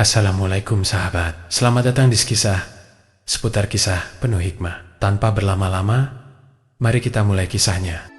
Assalamualaikum sahabat, selamat datang di Skisah, seputar kisah penuh hikmah. Tanpa berlama-lama, mari kita mulai kisahnya.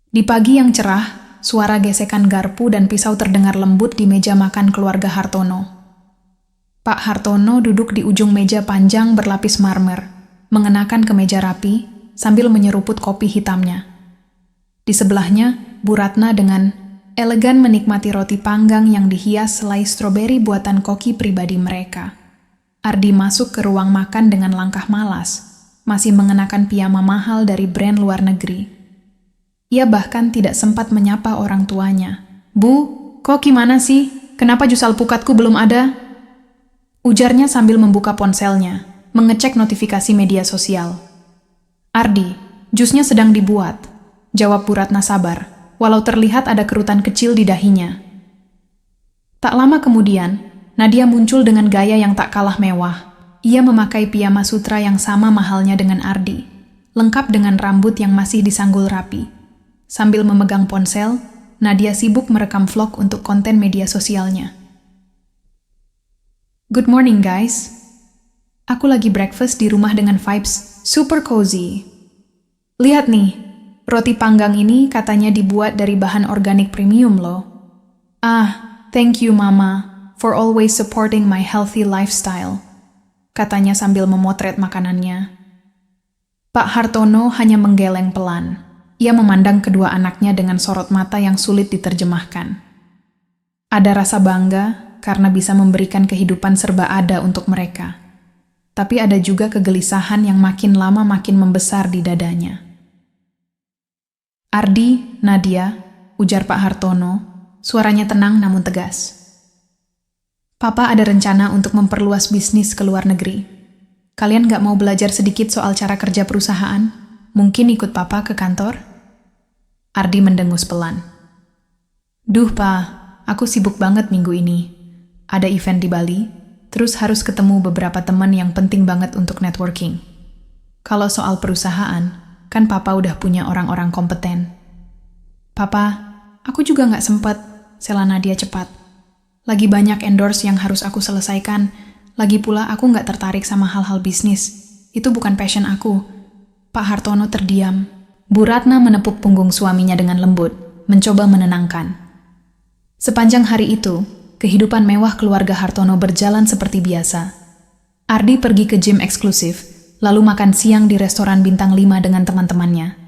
Di pagi yang cerah, suara gesekan garpu dan pisau terdengar lembut di meja makan keluarga Hartono. Pak Hartono duduk di ujung meja panjang berlapis marmer, mengenakan kemeja rapi sambil menyeruput kopi hitamnya. Di sebelahnya, Bu Ratna dengan elegan menikmati roti panggang yang dihias selai stroberi buatan koki pribadi mereka. Ardi masuk ke ruang makan dengan langkah malas, masih mengenakan piyama mahal dari brand luar negeri. Ia bahkan tidak sempat menyapa orang tuanya. "Bu, kok gimana sih? Kenapa jus alpukatku belum ada?" Ujarnya sambil membuka ponselnya, mengecek notifikasi media sosial. "Ardi, jusnya sedang dibuat," jawab Bu Ratna sabar, walau terlihat ada kerutan kecil di dahinya. Tak lama kemudian, Nadia muncul dengan gaya yang tak kalah mewah. Ia memakai piyama sutra yang sama mahalnya dengan Ardi, lengkap dengan rambut yang masih disanggul rapi. Sambil memegang ponsel, Nadia sibuk merekam vlog untuk konten media sosialnya. "Good morning guys. Aku lagi breakfast di rumah dengan vibes super cozy. Lihat nih, roti panggang ini katanya dibuat dari bahan organik premium loh. Thank you mama for always supporting my healthy lifestyle," katanya sambil memotret makanannya. Pak Hartono hanya menggeleng pelan. Ia memandang kedua anaknya dengan sorot mata yang sulit diterjemahkan. Ada rasa bangga karena bisa memberikan kehidupan serba ada untuk mereka. Tapi ada juga kegelisahan yang makin lama makin membesar di dadanya. "Ardi, Nadia," ujar Pak Hartono, suaranya tenang namun tegas. "Papa ada rencana untuk memperluas bisnis ke luar negeri. Kalian gak mau belajar sedikit soal cara kerja perusahaan? Mungkin ikut papa ke kantor?" Ardi mendengus pelan. "Duh, Pa, aku sibuk banget minggu ini. Ada event di Bali, terus harus ketemu beberapa teman yang penting banget untuk networking. Kalau soal perusahaan, kan Papa udah punya orang-orang kompeten." "Papa, aku juga gak sempet," sela Nadia cepat. "Lagi banyak endorse yang harus aku selesaikan. Lagi pula aku gak tertarik sama hal-hal bisnis. Itu bukan passion aku." Pak Hartono terdiam. Bu Ratna menepuk punggung suaminya dengan lembut, mencoba menenangkan. Sepanjang hari itu, kehidupan mewah keluarga Hartono berjalan seperti biasa. Ardi pergi ke gym eksklusif, lalu makan siang di restoran bintang 5 dengan teman-temannya.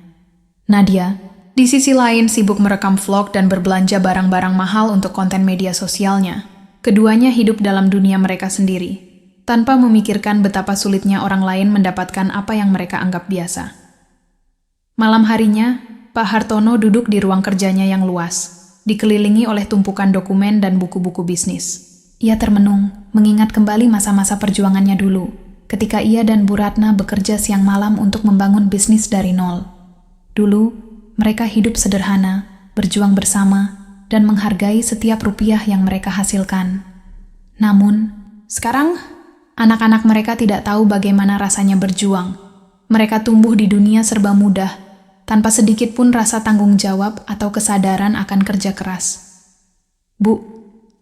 Nadia, di sisi lain sibuk merekam vlog dan berbelanja barang-barang mahal untuk konten media sosialnya. Keduanya hidup dalam dunia mereka sendiri, tanpa memikirkan betapa sulitnya orang lain mendapatkan apa yang mereka anggap biasa. Malam harinya, Pak Hartono duduk di ruang kerjanya yang luas, dikelilingi oleh tumpukan dokumen dan buku-buku bisnis. Ia termenung, mengingat kembali masa-masa perjuangannya dulu, ketika ia dan Bu Ratna bekerja siang malam untuk membangun bisnis dari nol. Dulu, mereka hidup sederhana, berjuang bersama, dan menghargai setiap rupiah yang mereka hasilkan. Namun, sekarang, anak-anak mereka tidak tahu bagaimana rasanya berjuang. Mereka tumbuh di dunia serba mudah, tanpa sedikit pun rasa tanggung jawab atau kesadaran akan kerja keras. "Bu,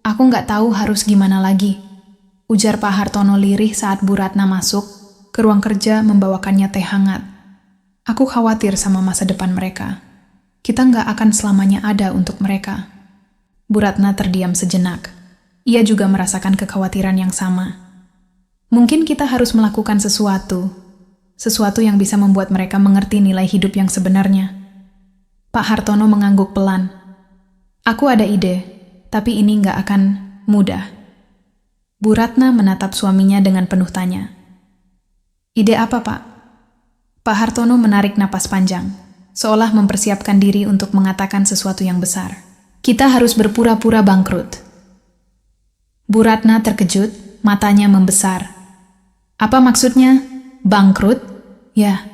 aku nggak tahu harus gimana lagi," ujar Pak Hartono lirih saat Bu Ratna masuk ke ruang kerja membawakannya teh hangat. "Aku khawatir sama masa depan mereka. Kita nggak akan selamanya ada untuk mereka." Bu Ratna terdiam sejenak. Ia juga merasakan kekhawatiran yang sama. Mungkin kita harus melakukan sesuatu yang bisa membuat mereka mengerti nilai hidup yang sebenarnya. Pak Hartono mengangguk pelan. "Aku ada ide, tapi ini nggak akan mudah." Bu Ratna menatap suaminya dengan penuh tanya. "Ide apa, Pak?" Pak Hartono menarik napas panjang, seolah mempersiapkan diri untuk mengatakan sesuatu yang besar. "Kita harus berpura-pura bangkrut." Bu Ratna terkejut, matanya membesar. "Apa maksudnya? Bangkrut? Ya,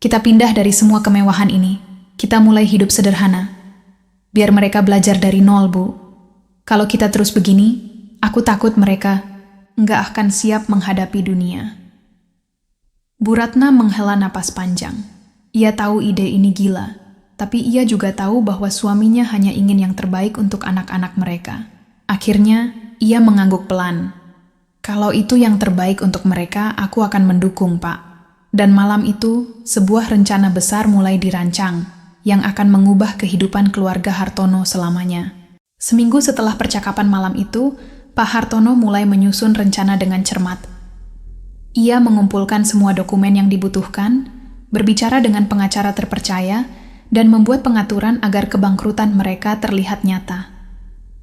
kita pindah dari semua kemewahan ini. Kita mulai hidup sederhana. Biar mereka belajar dari nol, Bu. Kalau kita terus begini, aku takut mereka nggak akan siap menghadapi dunia. Bu Ratna menghela napas panjang. Ia tahu ide ini gila, tapi ia juga tahu bahwa suaminya hanya ingin yang terbaik untuk anak-anak mereka. Akhirnya, ia mengangguk pelan. Kalau itu yang terbaik untuk mereka, aku akan mendukung, Pak. Dan malam itu, sebuah rencana besar mulai dirancang yang akan mengubah kehidupan keluarga Hartono selamanya. Seminggu setelah percakapan malam itu, Pak Hartono mulai menyusun rencana dengan cermat. Ia mengumpulkan semua dokumen yang dibutuhkan, berbicara dengan pengacara terpercaya, dan membuat pengaturan agar kebangkrutan mereka terlihat nyata.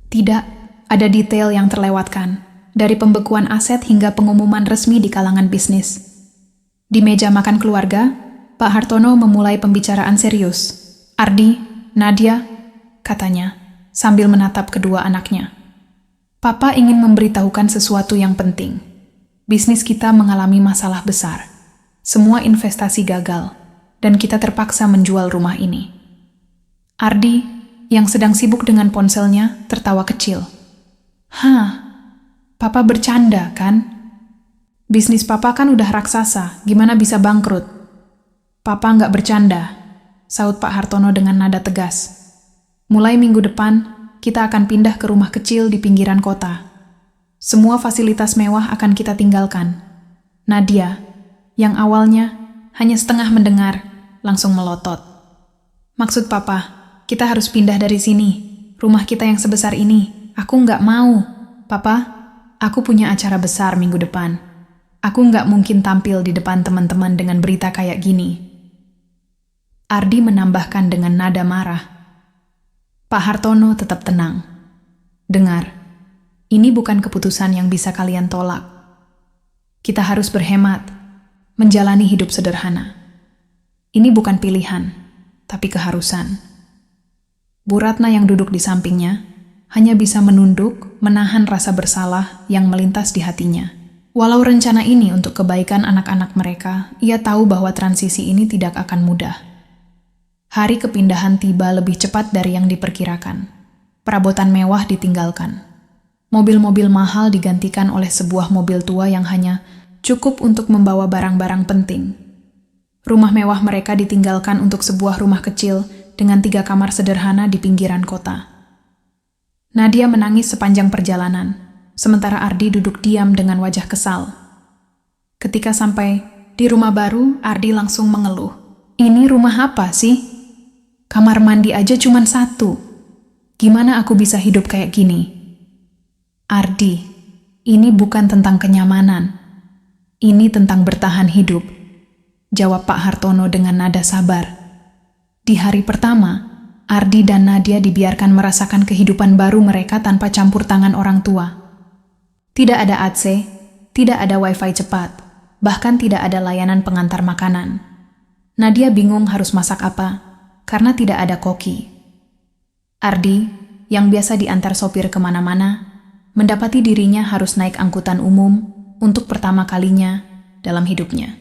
Tidak ada detail yang terlewatkan, dari pembekuan aset hingga pengumuman resmi di kalangan bisnis. Di meja makan keluarga, Pak Hartono memulai pembicaraan serius. "Ardi, Nadia," katanya, sambil menatap kedua anaknya. "Papa ingin memberitahukan sesuatu yang penting. Bisnis kita mengalami masalah besar. Semua investasi gagal, dan kita terpaksa menjual rumah ini." Ardi, yang sedang sibuk dengan ponselnya, tertawa kecil. "Hah, Papa bercanda, kan? Bisnis Papa kan udah raksasa, gimana bisa bangkrut?" "Papa nggak bercanda," saut Pak Hartono dengan nada tegas. "Mulai minggu depan, kita akan pindah ke rumah kecil di pinggiran kota. Semua fasilitas mewah akan kita tinggalkan." Nadia, yang awalnya hanya setengah mendengar, langsung melotot. "Maksud Papa, kita harus pindah dari sini. Rumah kita yang sebesar ini, aku nggak mau. Papa, aku punya acara besar minggu depan. Aku nggak mungkin tampil di depan teman-teman dengan berita kayak gini." Ardi menambahkan dengan nada marah. Pak Hartono tetap tenang. "Dengar, ini bukan keputusan yang bisa kalian tolak. Kita harus berhemat, menjalani hidup sederhana. Ini bukan pilihan, tapi keharusan." Bu Ratna yang duduk di sampingnya hanya bisa menunduk, menahan rasa bersalah yang melintas di hatinya. Walau rencana ini untuk kebaikan anak-anak mereka, ia tahu bahwa transisi ini tidak akan mudah. Hari kepindahan tiba lebih cepat dari yang diperkirakan. Perabotan mewah ditinggalkan. Mobil-mobil mahal digantikan oleh sebuah mobil tua yang hanya cukup untuk membawa barang-barang penting. Rumah mewah mereka ditinggalkan untuk sebuah rumah kecil dengan 3 kamar sederhana di pinggiran kota. Nadia menangis sepanjang perjalanan, sementara Ardi duduk diam dengan wajah kesal. Ketika sampai di rumah baru, Ardi langsung mengeluh. "Ini rumah apa sih? Kamar mandi aja cuman 1. Gimana aku bisa hidup kayak gini?" "Ardi, ini bukan tentang kenyamanan. Ini tentang bertahan hidup," jawab Pak Hartono dengan nada sabar. Di hari pertama, Ardi dan Nadia dibiarkan merasakan kehidupan baru mereka tanpa campur tangan orang tua. Tidak ada AC, tidak ada wifi cepat, bahkan tidak ada layanan pengantar makanan. Nadia bingung harus masak apa, karena tidak ada koki. Ardi, yang biasa diantar sopir kemana-mana, mendapati dirinya harus naik angkutan umum untuk pertama kalinya dalam hidupnya.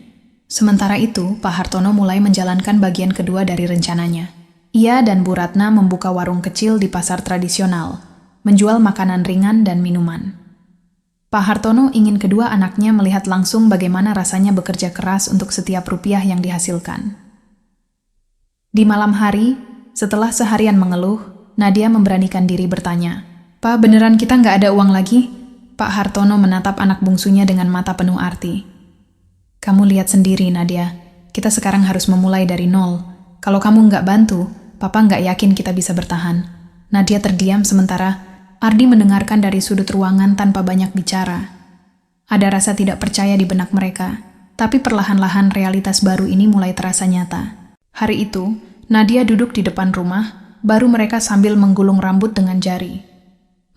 Sementara itu, Pak Hartono mulai menjalankan bagian kedua dari rencananya. Ia dan Bu Ratna membuka warung kecil di pasar tradisional, menjual makanan ringan dan minuman. Pak Hartono ingin kedua anaknya melihat langsung bagaimana rasanya bekerja keras untuk setiap rupiah yang dihasilkan. Di malam hari, setelah seharian mengeluh, Nadia memberanikan diri bertanya, "Pak, beneran kita nggak ada uang lagi?" Pak Hartono menatap anak bungsunya dengan mata penuh arti. "Kamu lihat sendiri, Nadia. Kita sekarang harus memulai dari nol. Kalau kamu nggak bantu, Papa nggak yakin kita bisa bertahan." Nadia terdiam sementara Ardi mendengarkan dari sudut ruangan tanpa banyak bicara. Ada rasa tidak percaya di benak mereka, tapi perlahan-lahan realitas baru ini mulai terasa nyata. Hari itu, Nadia duduk di depan rumah, baru mereka sambil menggulung rambut dengan jari.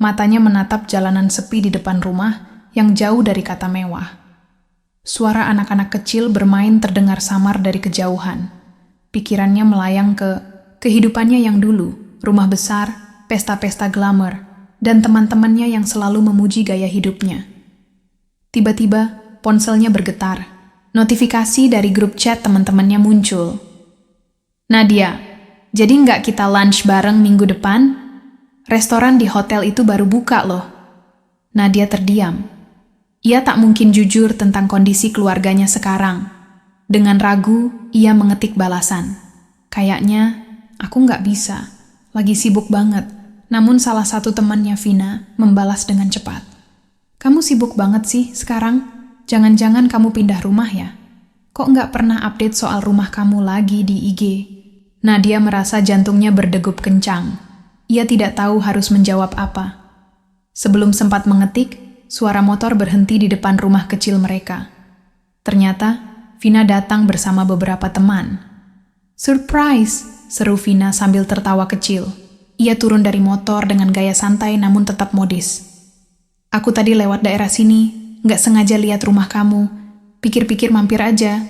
Matanya menatap jalanan sepi di depan rumah yang jauh dari kata mewah. Suara anak-anak kecil bermain terdengar samar dari kejauhan. Pikirannya melayang ke kehidupannya yang dulu, rumah besar, pesta-pesta glamour, dan teman-temannya yang selalu memuji gaya hidupnya. Tiba-tiba, ponselnya bergetar. Notifikasi dari grup chat teman-temannya muncul. "Nadia, jadi nggak kita lunch bareng minggu depan? Restoran di hotel itu baru buka loh. Nadia terdiam. Ia tak mungkin jujur tentang kondisi keluarganya sekarang. Dengan ragu, ia mengetik balasan. Kayaknya aku nggak bisa. Lagi sibuk banget. Namun salah satu temannya Vina membalas dengan cepat. Kamu sibuk banget sih sekarang? Jangan-jangan kamu pindah rumah ya? Kok nggak pernah update soal rumah kamu lagi di IG? Nadia merasa jantungnya berdegup kencang. Ia tidak tahu harus menjawab apa. Sebelum sempat mengetik, suara motor berhenti di depan rumah kecil mereka. Ternyata, Vina datang bersama beberapa teman. "Surprise!" seru Vina sambil tertawa kecil. Ia turun dari motor dengan gaya santai namun tetap modis. "Aku tadi lewat daerah sini, nggak sengaja lihat rumah kamu. Pikir-pikir mampir aja."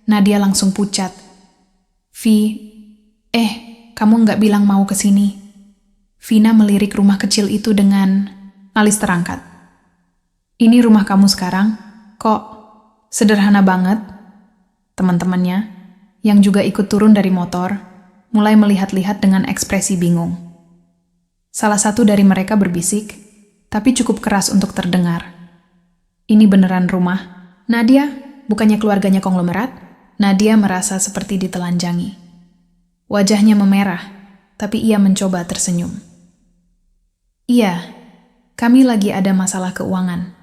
Nadia langsung pucat. Kamu nggak bilang mau ke sini." Vina melirik rumah kecil itu dengan alis terangkat. "Ini rumah kamu sekarang? Kok sederhana banget?" Teman-temannya, yang juga ikut turun dari motor, mulai melihat-lihat dengan ekspresi bingung. Salah satu dari mereka berbisik, tapi cukup keras untuk terdengar. "Ini beneran rumah Nadia, bukannya keluarganya konglomerat?" Nadia merasa seperti ditelanjangi. Wajahnya memerah, tapi ia mencoba tersenyum. "Iya, kami lagi ada masalah keuangan.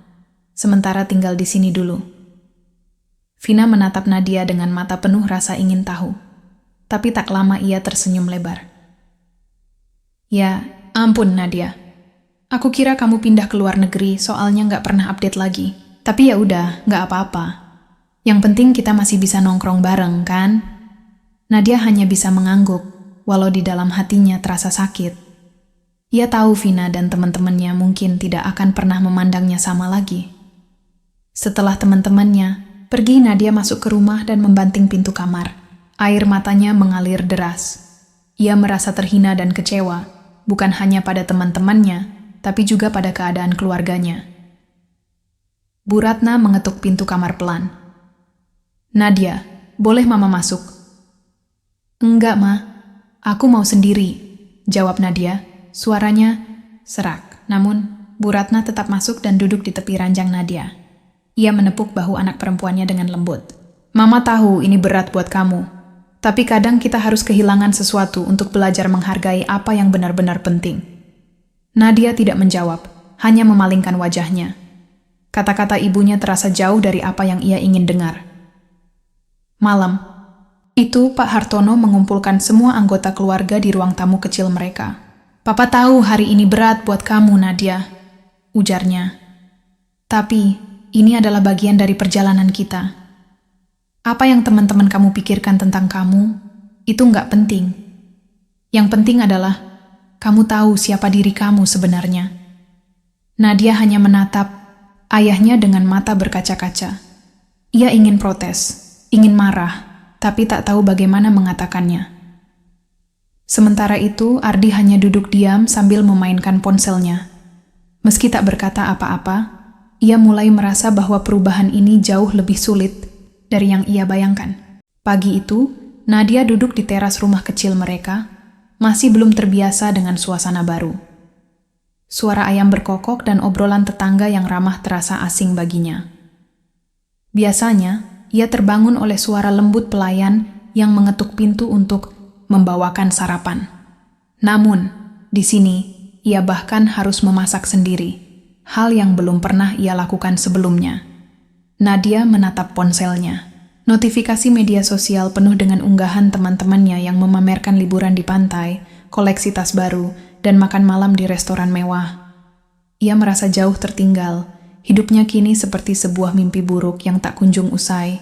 Sementara tinggal di sini dulu." Vina menatap Nadia dengan mata penuh rasa ingin tahu, tapi tak lama ia tersenyum lebar. "Ya, ampun Nadia. Aku kira kamu pindah ke luar negeri soalnya nggak pernah update lagi. Tapi ya udah, nggak apa-apa. Yang penting kita masih bisa nongkrong bareng, kan?" Nadia hanya bisa mengangguk, walau di dalam hatinya terasa sakit. Ia tahu Vina dan teman-temannya mungkin tidak akan pernah memandangnya sama lagi. Setelah teman-temannya pergi, Nadia masuk ke rumah dan membanting pintu kamar. Air matanya mengalir deras. Ia merasa terhina dan kecewa, bukan hanya pada teman-temannya, tapi juga pada keadaan keluarganya. Bu Ratna mengetuk pintu kamar pelan. "Nadia, boleh Mama masuk?" "Enggak, Ma. Aku mau sendiri," jawab Nadia. Suaranya serak. Namun, Bu Ratna tetap masuk dan duduk di tepi ranjang Nadia. Ia menepuk bahu anak perempuannya dengan lembut. "Mama tahu ini berat buat kamu. Tapi kadang kita harus kehilangan sesuatu untuk belajar menghargai apa yang benar-benar penting." Nadia tidak menjawab, hanya memalingkan wajahnya. Kata-kata ibunya terasa jauh dari apa yang ia ingin dengar. Malam itu, Pak Hartono mengumpulkan semua anggota keluarga di ruang tamu kecil mereka. "Papa tahu hari ini berat buat kamu, Nadia," ujarnya. "Tapi, ini adalah bagian dari perjalanan kita. Apa yang teman-teman kamu pikirkan tentang kamu, itu nggak penting. Yang penting adalah, kamu tahu siapa diri kamu sebenarnya." Nadia hanya menatap ayahnya dengan mata berkaca-kaca. Ia ingin protes, ingin marah, tapi tak tahu bagaimana mengatakannya. Sementara itu, Ardi hanya duduk diam sambil memainkan ponselnya. Meski tak berkata apa-apa, ia mulai merasa bahwa perubahan ini jauh lebih sulit dari yang ia bayangkan. Pagi itu, Nadia duduk di teras rumah kecil mereka, masih belum terbiasa dengan suasana baru. Suara ayam berkokok dan obrolan tetangga yang ramah terasa asing baginya. Biasanya, ia terbangun oleh suara lembut pelayan yang mengetuk pintu untuk membawakan sarapan. Namun, di sini, ia bahkan harus memasak sendiri, hal yang belum pernah ia lakukan sebelumnya. Nadia menatap ponselnya. Notifikasi media sosial penuh dengan unggahan teman-temannya yang memamerkan liburan di pantai, koleksi tas baru, dan makan malam di restoran mewah. Ia merasa jauh tertinggal. Hidupnya kini seperti sebuah mimpi buruk yang tak kunjung usai.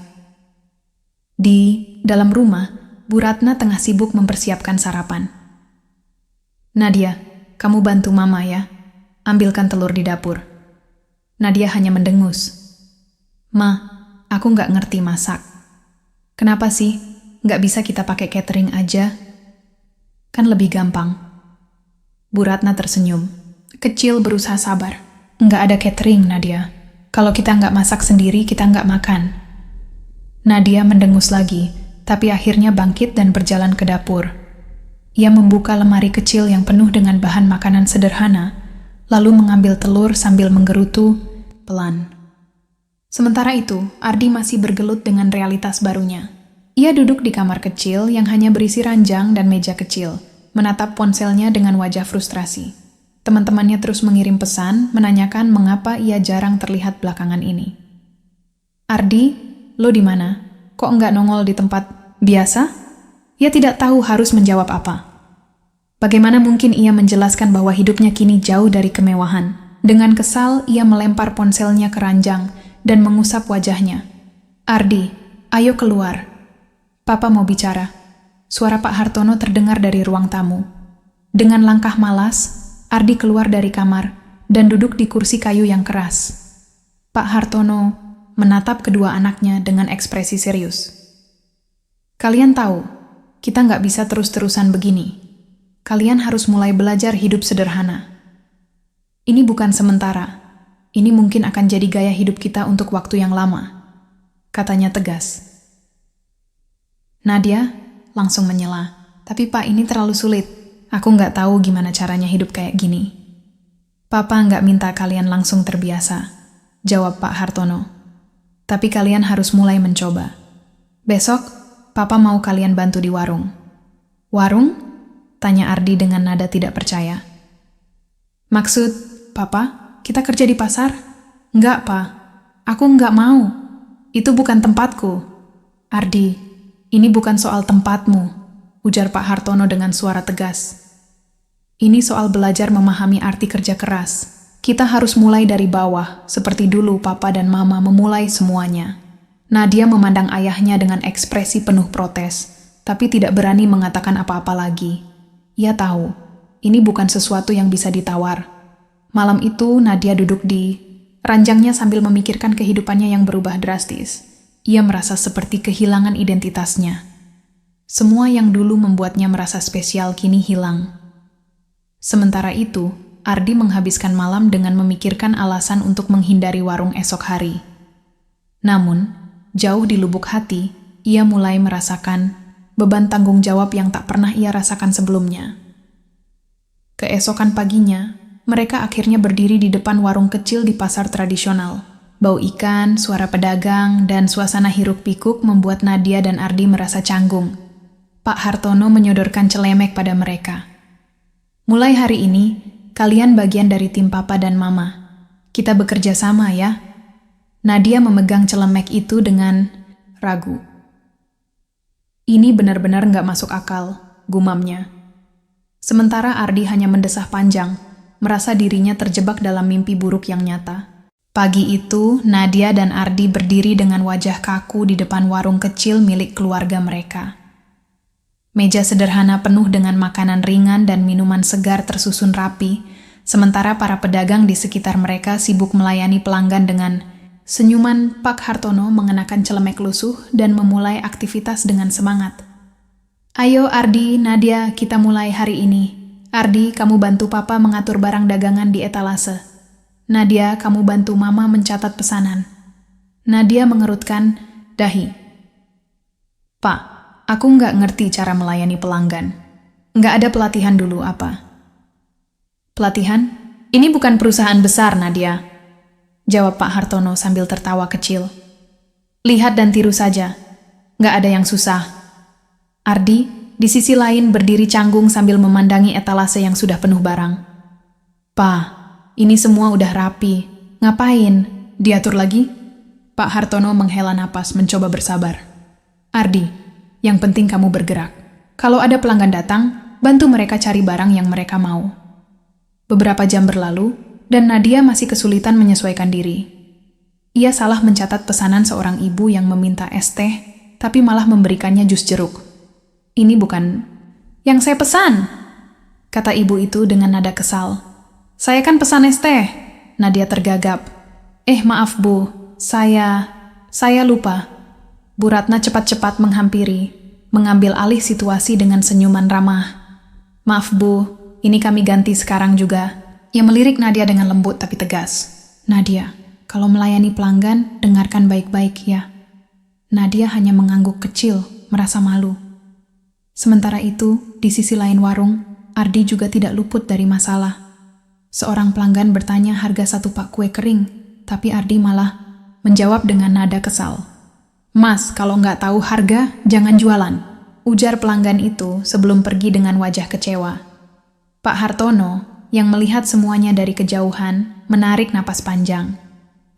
Di dalam rumah, Bu Ratna tengah sibuk mempersiapkan sarapan. "Nadia, kamu bantu Mama ya. Ambilkan telur di dapur." Nadia hanya mendengus. "Ma, aku nggak ngerti masak." "Kenapa sih? Nggak bisa kita pakai catering aja? Kan lebih gampang." Bu Ratna tersenyum. Kecil berusaha sabar. "Nggak ada catering, Nadia. Kalau kita nggak masak sendiri, kita nggak makan." Nadia mendengus lagi, tapi akhirnya bangkit dan berjalan ke dapur. Ia membuka lemari kecil yang penuh dengan bahan makanan sederhana, lalu mengambil telur sambil menggerutu pelan. Sementara itu, Ardi masih bergelut dengan realitas barunya. Ia duduk di kamar kecil yang hanya berisi ranjang dan meja kecil, menatap ponselnya dengan wajah frustrasi. Teman-temannya terus mengirim pesan, menanyakan mengapa ia jarang terlihat belakangan ini. "Ardi, lo di mana? Kok enggak nongol di tempat biasa?" Ia tidak tahu harus menjawab apa. Bagaimana mungkin ia menjelaskan bahwa hidupnya kini jauh dari kemewahan? Dengan kesal, ia melempar ponselnya ke ranjang dan mengusap wajahnya. "Ardi, ayo keluar. Papa mau bicara." Suara Pak Hartono terdengar dari ruang tamu. Dengan langkah malas, Ardi keluar dari kamar dan duduk di kursi kayu yang keras. Pak Hartono menatap kedua anaknya dengan ekspresi serius. "Kalian tahu, kita nggak bisa terus-terusan begini. Kalian harus mulai belajar hidup sederhana. Ini bukan sementara. Ini mungkin akan jadi gaya hidup kita untuk waktu yang lama," katanya tegas. Nadia langsung menyela. "Tapi Pak, ini terlalu sulit. Aku nggak tahu gimana caranya hidup kayak gini." "Papa nggak minta kalian langsung terbiasa," jawab Pak Hartono. "Tapi kalian harus mulai mencoba. Besok, Papa mau kalian bantu di warung." "Warung?" tanya Ardi dengan nada tidak percaya. "Maksud, Papa, kita kerja di pasar?" "Enggak, Pa. Aku enggak mau. Itu bukan tempatku." "Ardi, ini bukan soal tempatmu," ujar Pak Hartono dengan suara tegas. "Ini soal belajar memahami arti kerja keras. Kita harus mulai dari bawah, seperti dulu Papa dan Mama memulai semuanya." Nadia memandang ayahnya dengan ekspresi penuh protes, tapi tidak berani mengatakan apa-apa lagi. Ia tahu, ini bukan sesuatu yang bisa ditawar. Malam itu, Nadia duduk di ranjangnya sambil memikirkan kehidupannya yang berubah drastis. Ia merasa seperti kehilangan identitasnya. Semua yang dulu membuatnya merasa spesial kini hilang. Sementara itu, Ardi menghabiskan malam dengan memikirkan alasan untuk menghindari warung esok hari. Namun, jauh di lubuk hati, ia mulai merasakan beban tanggung jawab yang tak pernah ia rasakan sebelumnya. Keesokan paginya, mereka akhirnya berdiri di depan warung kecil di pasar tradisional. Bau ikan, suara pedagang, dan suasana hiruk-pikuk membuat Nadia dan Ardi merasa canggung. Pak Hartono menyodorkan celemek pada mereka. "Mulai hari ini, kalian bagian dari tim Papa dan Mama. Kita bekerja sama ya." Nadia memegang celemek itu dengan ragu. "Ini benar-benar nggak masuk akal," gumamnya. Sementara Ardi hanya mendesah panjang, merasa dirinya terjebak dalam mimpi buruk yang nyata. Pagi itu, Nadia dan Ardi berdiri dengan wajah kaku di depan warung kecil milik keluarga mereka. Meja sederhana penuh dengan makanan ringan dan minuman segar tersusun rapi, sementara para pedagang di sekitar mereka sibuk melayani pelanggan dengan senyuman. Pak Hartono mengenakan celemek lusuh dan memulai aktivitas dengan semangat. "Ayo Ardi, Nadia, kita mulai hari ini. Ardi, kamu bantu Papa mengatur barang dagangan di etalase. Nadia, kamu bantu Mama mencatat pesanan." Nadia mengerutkan dahi. "Pak, aku nggak ngerti cara melayani pelanggan. Nggak ada pelatihan dulu apa?" "Pelatihan? Ini bukan perusahaan besar, Nadia," jawab Pak Hartono sambil tertawa kecil. "Lihat dan tiru saja. Nggak ada yang susah." Ardi, di sisi lain berdiri canggung sambil memandangi etalase yang sudah penuh barang. "Pa, ini semua udah rapi. Ngapain? Diatur lagi?" Pak Hartono menghela napas mencoba bersabar. "Ardi, yang penting kamu bergerak. Kalau ada pelanggan datang, bantu mereka cari barang yang mereka mau." Beberapa jam berlalu, dan Nadia masih kesulitan menyesuaikan diri. Ia salah mencatat pesanan seorang ibu yang meminta es teh, tapi malah memberikannya jus jeruk. "Ini bukan yang saya pesan," kata ibu itu dengan nada kesal. "Saya kan pesan es teh." Nadia tergagap. Maaf Bu, saya lupa." Bu Ratna cepat-cepat menghampiri, mengambil alih situasi dengan senyuman ramah. "Maaf Bu, ini kami ganti sekarang juga." Ia melirik Nadia dengan lembut tapi tegas. "Nadia, kalau melayani pelanggan, dengarkan baik-baik ya." Nadia hanya mengangguk kecil, merasa malu. Sementara itu, di sisi lain warung, Ardi juga tidak luput dari masalah. Seorang pelanggan bertanya harga satu pak kue kering, tapi Ardi malah menjawab dengan nada kesal. "Mas, kalau nggak tahu harga, jangan jualan," ujar pelanggan itu sebelum pergi dengan wajah kecewa. Pak Hartono, yang melihat semuanya dari kejauhan, menarik napas panjang.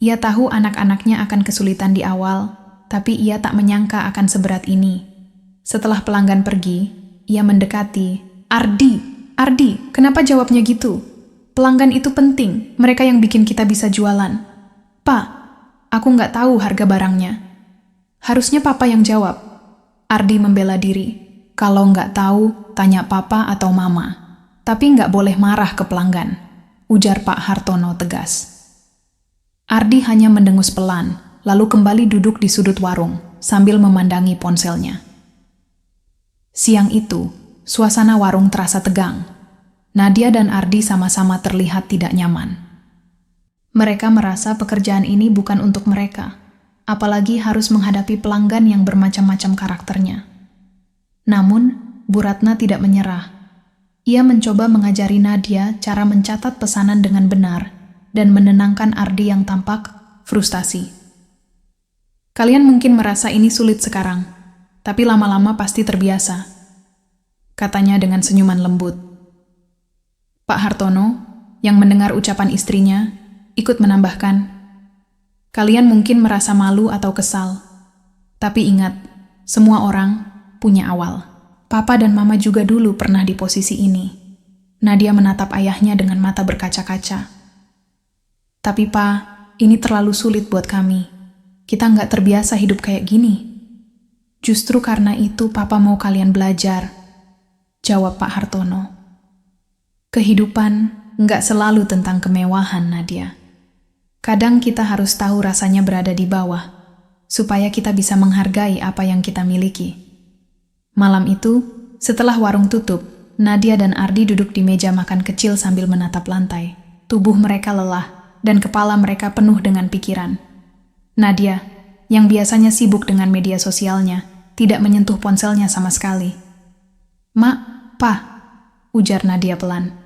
Ia tahu anak-anaknya akan kesulitan di awal, tapi ia tak menyangka akan seberat ini. Setelah pelanggan pergi, ia mendekati. Ardi, kenapa jawabnya gitu? Pelanggan itu penting, mereka yang bikin kita bisa jualan." "Pak, aku nggak tahu harga barangnya." "Harusnya Papa yang jawab." Ardi membela diri. "Kalau nggak tahu, tanya Papa atau Mama. Tapi nggak boleh marah ke pelanggan," ujar Pak Hartono tegas. Ardi hanya mendengus pelan, lalu kembali duduk di sudut warung sambil memandangi ponselnya. Siang itu, suasana warung terasa tegang. Nadia dan Ardi sama-sama terlihat tidak nyaman. Mereka merasa pekerjaan ini bukan untuk mereka, apalagi harus menghadapi pelanggan yang bermacam-macam karakternya. Namun, Bu Ratna tidak menyerah. Ia mencoba mengajari Nadia cara mencatat pesanan dengan benar dan menenangkan Ardi yang tampak frustasi. "Kalian mungkin merasa ini sulit sekarang, tapi lama-lama pasti terbiasa," katanya dengan senyuman lembut. Pak Hartono, yang mendengar ucapan istrinya, ikut menambahkan, "Kalian mungkin merasa malu atau kesal. Tapi ingat, semua orang punya awal. Papa dan Mama juga dulu pernah di posisi ini." Nadia menatap ayahnya dengan mata berkaca-kaca. "Tapi Pa, ini terlalu sulit buat kami. Kita nggak terbiasa hidup kayak gini." "Justru karena itu Papa mau kalian belajar," jawab Pak Hartono. "Kehidupan nggak selalu tentang kemewahan, Nadia. Kadang kita harus tahu rasanya berada di bawah, supaya kita bisa menghargai apa yang kita miliki." Malam itu, setelah warung tutup, Nadia dan Ardi duduk di meja makan kecil sambil menatap lantai. Tubuh mereka lelah, dan kepala mereka penuh dengan pikiran. Nadia, yang biasanya sibuk dengan media sosialnya, tidak menyentuh ponselnya sama sekali. "Mak, Pa," ujar Nadia pelan.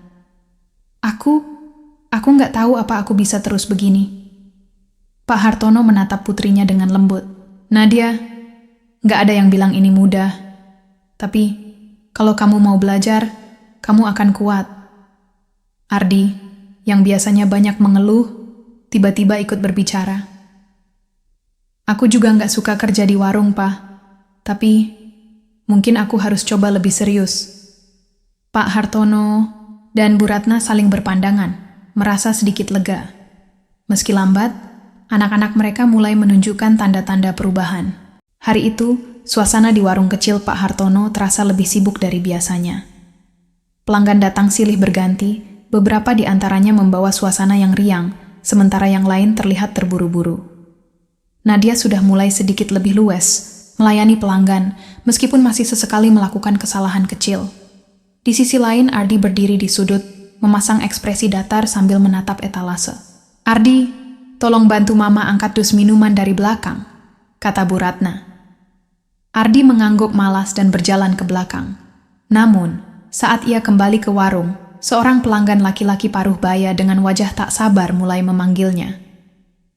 Aku nggak tahu apa aku bisa terus begini." Pak Hartono menatap putrinya dengan lembut. "Nadia, nggak ada yang bilang ini mudah. Tapi, kalau kamu mau belajar, kamu akan kuat." Ardi, yang biasanya banyak mengeluh, tiba-tiba ikut berbicara. "Aku juga nggak suka kerja di warung, Pa. Tapi, mungkin aku harus coba lebih serius." Pak Hartono dan Bu Ratna saling berpandangan, merasa sedikit lega. Meski lambat, anak-anak mereka mulai menunjukkan tanda-tanda perubahan. Hari itu, suasana di warung kecil Pak Hartono terasa lebih sibuk dari biasanya. Pelanggan datang silih berganti, beberapa di antaranya membawa suasana yang riang, sementara yang lain terlihat terburu-buru. Nadia sudah mulai sedikit lebih luwes, melayani pelanggan, meskipun masih sesekali melakukan kesalahan kecil. Di sisi lain, Ardi berdiri di sudut, memasang ekspresi datar sambil menatap etalase. "Ardi, tolong bantu Mama angkat dus minuman dari belakang," kata Bu Ratna. Ardi mengangguk malas dan berjalan ke belakang. Namun, saat ia kembali ke warung, seorang pelanggan laki-laki paruh baya dengan wajah tak sabar mulai memanggilnya.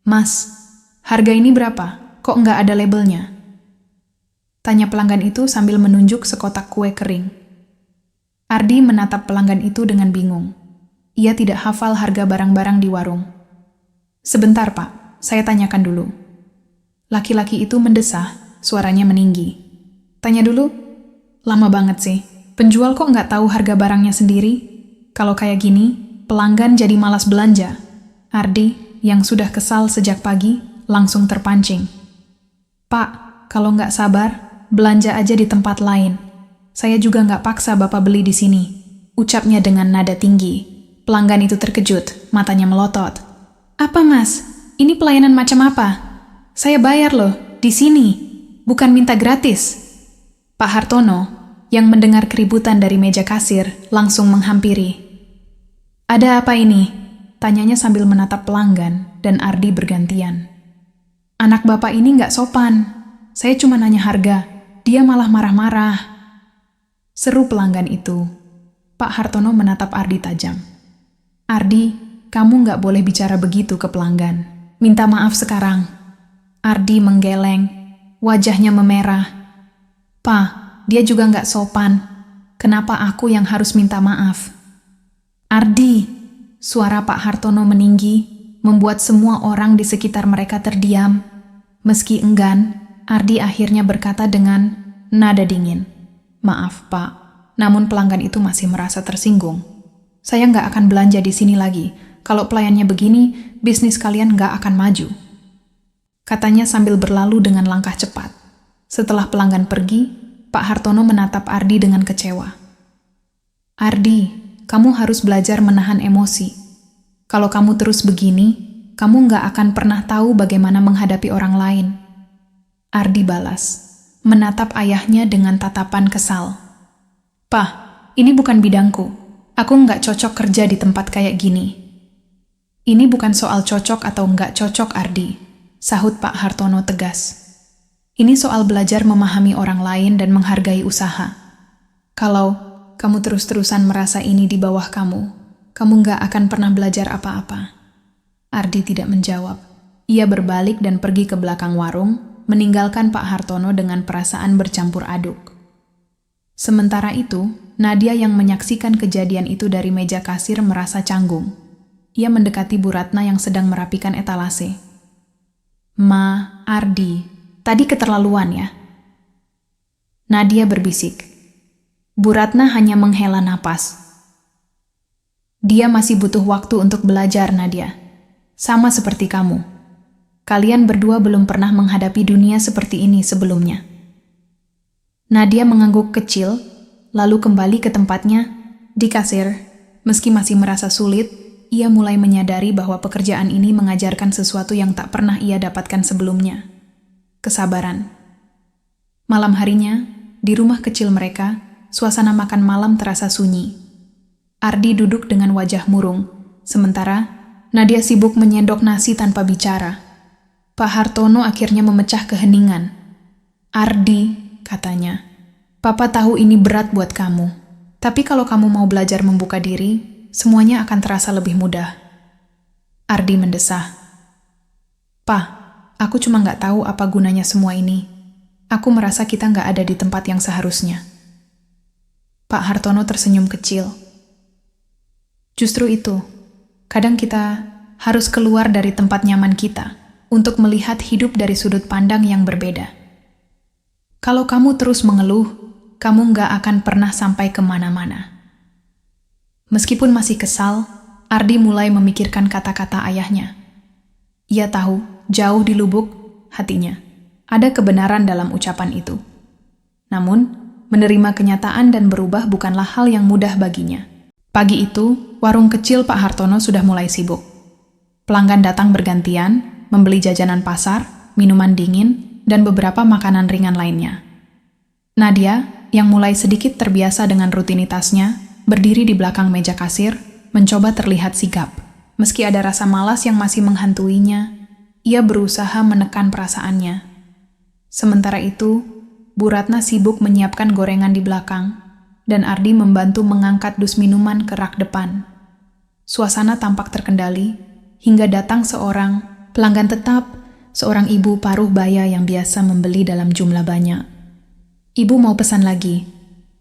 "Mas, harga ini berapa? Kok nggak ada labelnya?" tanya pelanggan itu sambil menunjuk sekotak kue kering. Ardi menatap pelanggan itu dengan bingung. Ia tidak hafal harga barang-barang di warung. "Sebentar, Pak, saya tanyakan dulu." Laki-laki itu mendesah, suaranya meninggi. "Tanya dulu?" "Lama banget sih. Penjual kok nggak tahu harga barangnya sendiri? Kalau kayak gini, pelanggan jadi malas belanja." Ardi, yang sudah kesal sejak pagi, langsung terpancing. "Pak, kalau nggak sabar, belanja aja di tempat lain. Saya juga nggak paksa Bapak beli di sini," ucapnya dengan nada tinggi. Pelanggan itu terkejut, matanya melotot. "Apa, Mas? Ini pelayanan macam apa? Saya bayar loh, di sini. Bukan minta gratis." Pak Hartono, yang mendengar keributan dari meja kasir, langsung menghampiri. "Ada apa ini?" tanyanya sambil menatap pelanggan, dan Ardi bergantian. "Anak Bapak ini nggak sopan. Saya cuma nanya harga, dia malah marah-marah." Seru pelanggan itu. Pak Hartono menatap Ardi tajam. Ardi, kamu nggak boleh bicara begitu ke pelanggan. Minta maaf sekarang. Ardi menggeleng, wajahnya memerah. Pak, dia juga nggak sopan. Kenapa aku yang harus minta maaf? Ardi, suara Pak Hartono meninggi, membuat semua orang di sekitar mereka terdiam. Meski enggan, Ardi akhirnya berkata dengan nada dingin. Maaf, Pak. Namun pelanggan itu masih merasa tersinggung. Saya nggak akan belanja di sini lagi. Kalau pelayannya begini, bisnis kalian nggak akan maju. Katanya sambil berlalu dengan langkah cepat. Setelah pelanggan pergi, Pak Hartono menatap Ardi dengan kecewa. Ardi, kamu harus belajar menahan emosi. Kalau kamu terus begini, kamu nggak akan pernah tahu bagaimana menghadapi orang lain. Ardi balas, menatap ayahnya dengan tatapan kesal. Pak, ini bukan bidangku. Aku nggak cocok kerja di tempat kayak gini. Ini bukan soal cocok atau nggak cocok, Ardi, sahut Pak Hartono tegas. Ini soal belajar memahami orang lain dan menghargai usaha. Kalau kamu terus-terusan merasa ini di bawah kamu nggak akan pernah belajar apa-apa. Ardi tidak menjawab. Ia berbalik dan pergi ke belakang warung, meninggalkan Pak Hartono dengan perasaan bercampur aduk. Sementara itu, Nadia yang menyaksikan kejadian itu dari meja kasir merasa canggung. Ia mendekati Bu Ratna yang sedang merapikan etalase. Ma, Ardi, tadi keterlaluan ya? Nadia berbisik. Bu Ratna hanya menghela napas. Dia masih butuh waktu untuk belajar, Nadia. Sama seperti kamu. Kalian berdua belum pernah menghadapi dunia seperti ini sebelumnya. Nadia mengangguk kecil, lalu kembali ke tempatnya di kasir. Meski masih merasa sulit, ia mulai menyadari bahwa pekerjaan ini mengajarkan sesuatu yang tak pernah ia dapatkan sebelumnya. Kesabaran. Malam harinya, di rumah kecil mereka, suasana makan malam terasa sunyi. Ardi duduk dengan wajah murung, sementara Nadia sibuk menyendok nasi tanpa bicara. Pak Hartono akhirnya memecah keheningan. Ardi, katanya, Papa tahu ini berat buat kamu. Tapi kalau kamu mau belajar membuka diri, semuanya akan terasa lebih mudah. Ardi mendesah. Pa, aku cuma nggak tahu apa gunanya semua ini. Aku merasa kita nggak ada di tempat yang seharusnya. Pak Hartono tersenyum kecil. Justru itu, kadang kita harus keluar dari tempat nyaman kita untuk melihat hidup dari sudut pandang yang berbeda. Kalau kamu terus mengeluh, kamu nggak akan pernah sampai kemana-mana. Meskipun masih kesal, Ardi mulai memikirkan kata-kata ayahnya. Ia tahu, jauh di lubuk hatinya, ada kebenaran dalam ucapan itu. Namun, menerima kenyataan dan berubah bukanlah hal yang mudah baginya. Pagi itu, warung kecil Pak Hartono sudah mulai sibuk. Pelanggan datang bergantian, membeli jajanan pasar, minuman dingin, dan beberapa makanan ringan lainnya. Nadia, yang mulai sedikit terbiasa dengan rutinitasnya, berdiri di belakang meja kasir, mencoba terlihat sigap. Meski ada rasa malas yang masih menghantuinya, ia berusaha menekan perasaannya. Sementara itu, Bu Ratna sibuk menyiapkan gorengan di belakang, dan Ardi membantu mengangkat dus minuman ke rak depan. Suasana tampak terkendali, hingga datang seorang pelanggan tetap, seorang ibu paruh baya yang biasa membeli dalam jumlah banyak. Ibu mau pesan lagi.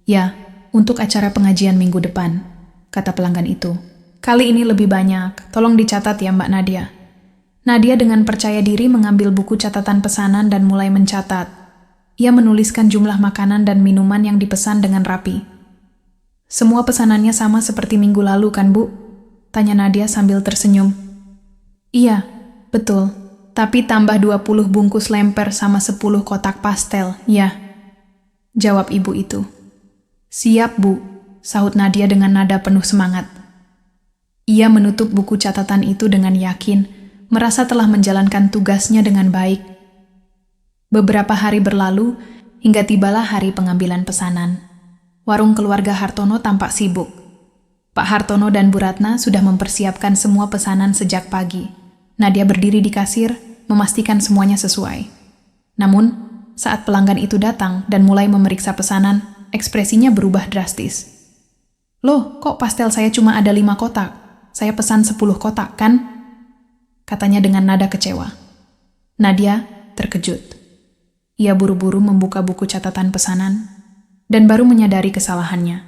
Ya, untuk acara pengajian minggu depan, kata pelanggan itu. Kali ini lebih banyak, tolong dicatat ya Mbak Nadia. Nadia dengan percaya diri mengambil buku catatan pesanan dan mulai mencatat. Ia menuliskan jumlah makanan dan minuman yang dipesan dengan rapi. Semua pesanannya sama seperti minggu lalu kan Bu? Tanya Nadia sambil tersenyum. Iya, betul. Tapi tambah 20 bungkus lemper sama 10 kotak pastel, ya. Jawab ibu itu. Siap Bu, sahut Nadia dengan nada penuh semangat. Ia menutup buku catatan itu dengan yakin, merasa telah menjalankan tugasnya dengan baik. Beberapa hari berlalu, hingga tibalah hari pengambilan pesanan. Warung keluarga Hartono tampak sibuk. Pak Hartono dan Bu Ratna sudah mempersiapkan semua pesanan sejak pagi. Nadia berdiri di kasir, memastikan semuanya sesuai. Namun, saat pelanggan itu datang dan mulai memeriksa pesanan, ekspresinya berubah drastis. "Loh, kok pastel saya cuma ada 5 kotak? Saya pesan 10 kotak, kan?" katanya dengan nada kecewa. Nadia terkejut. Ia buru-buru membuka buku catatan pesanan dan baru menyadari kesalahannya.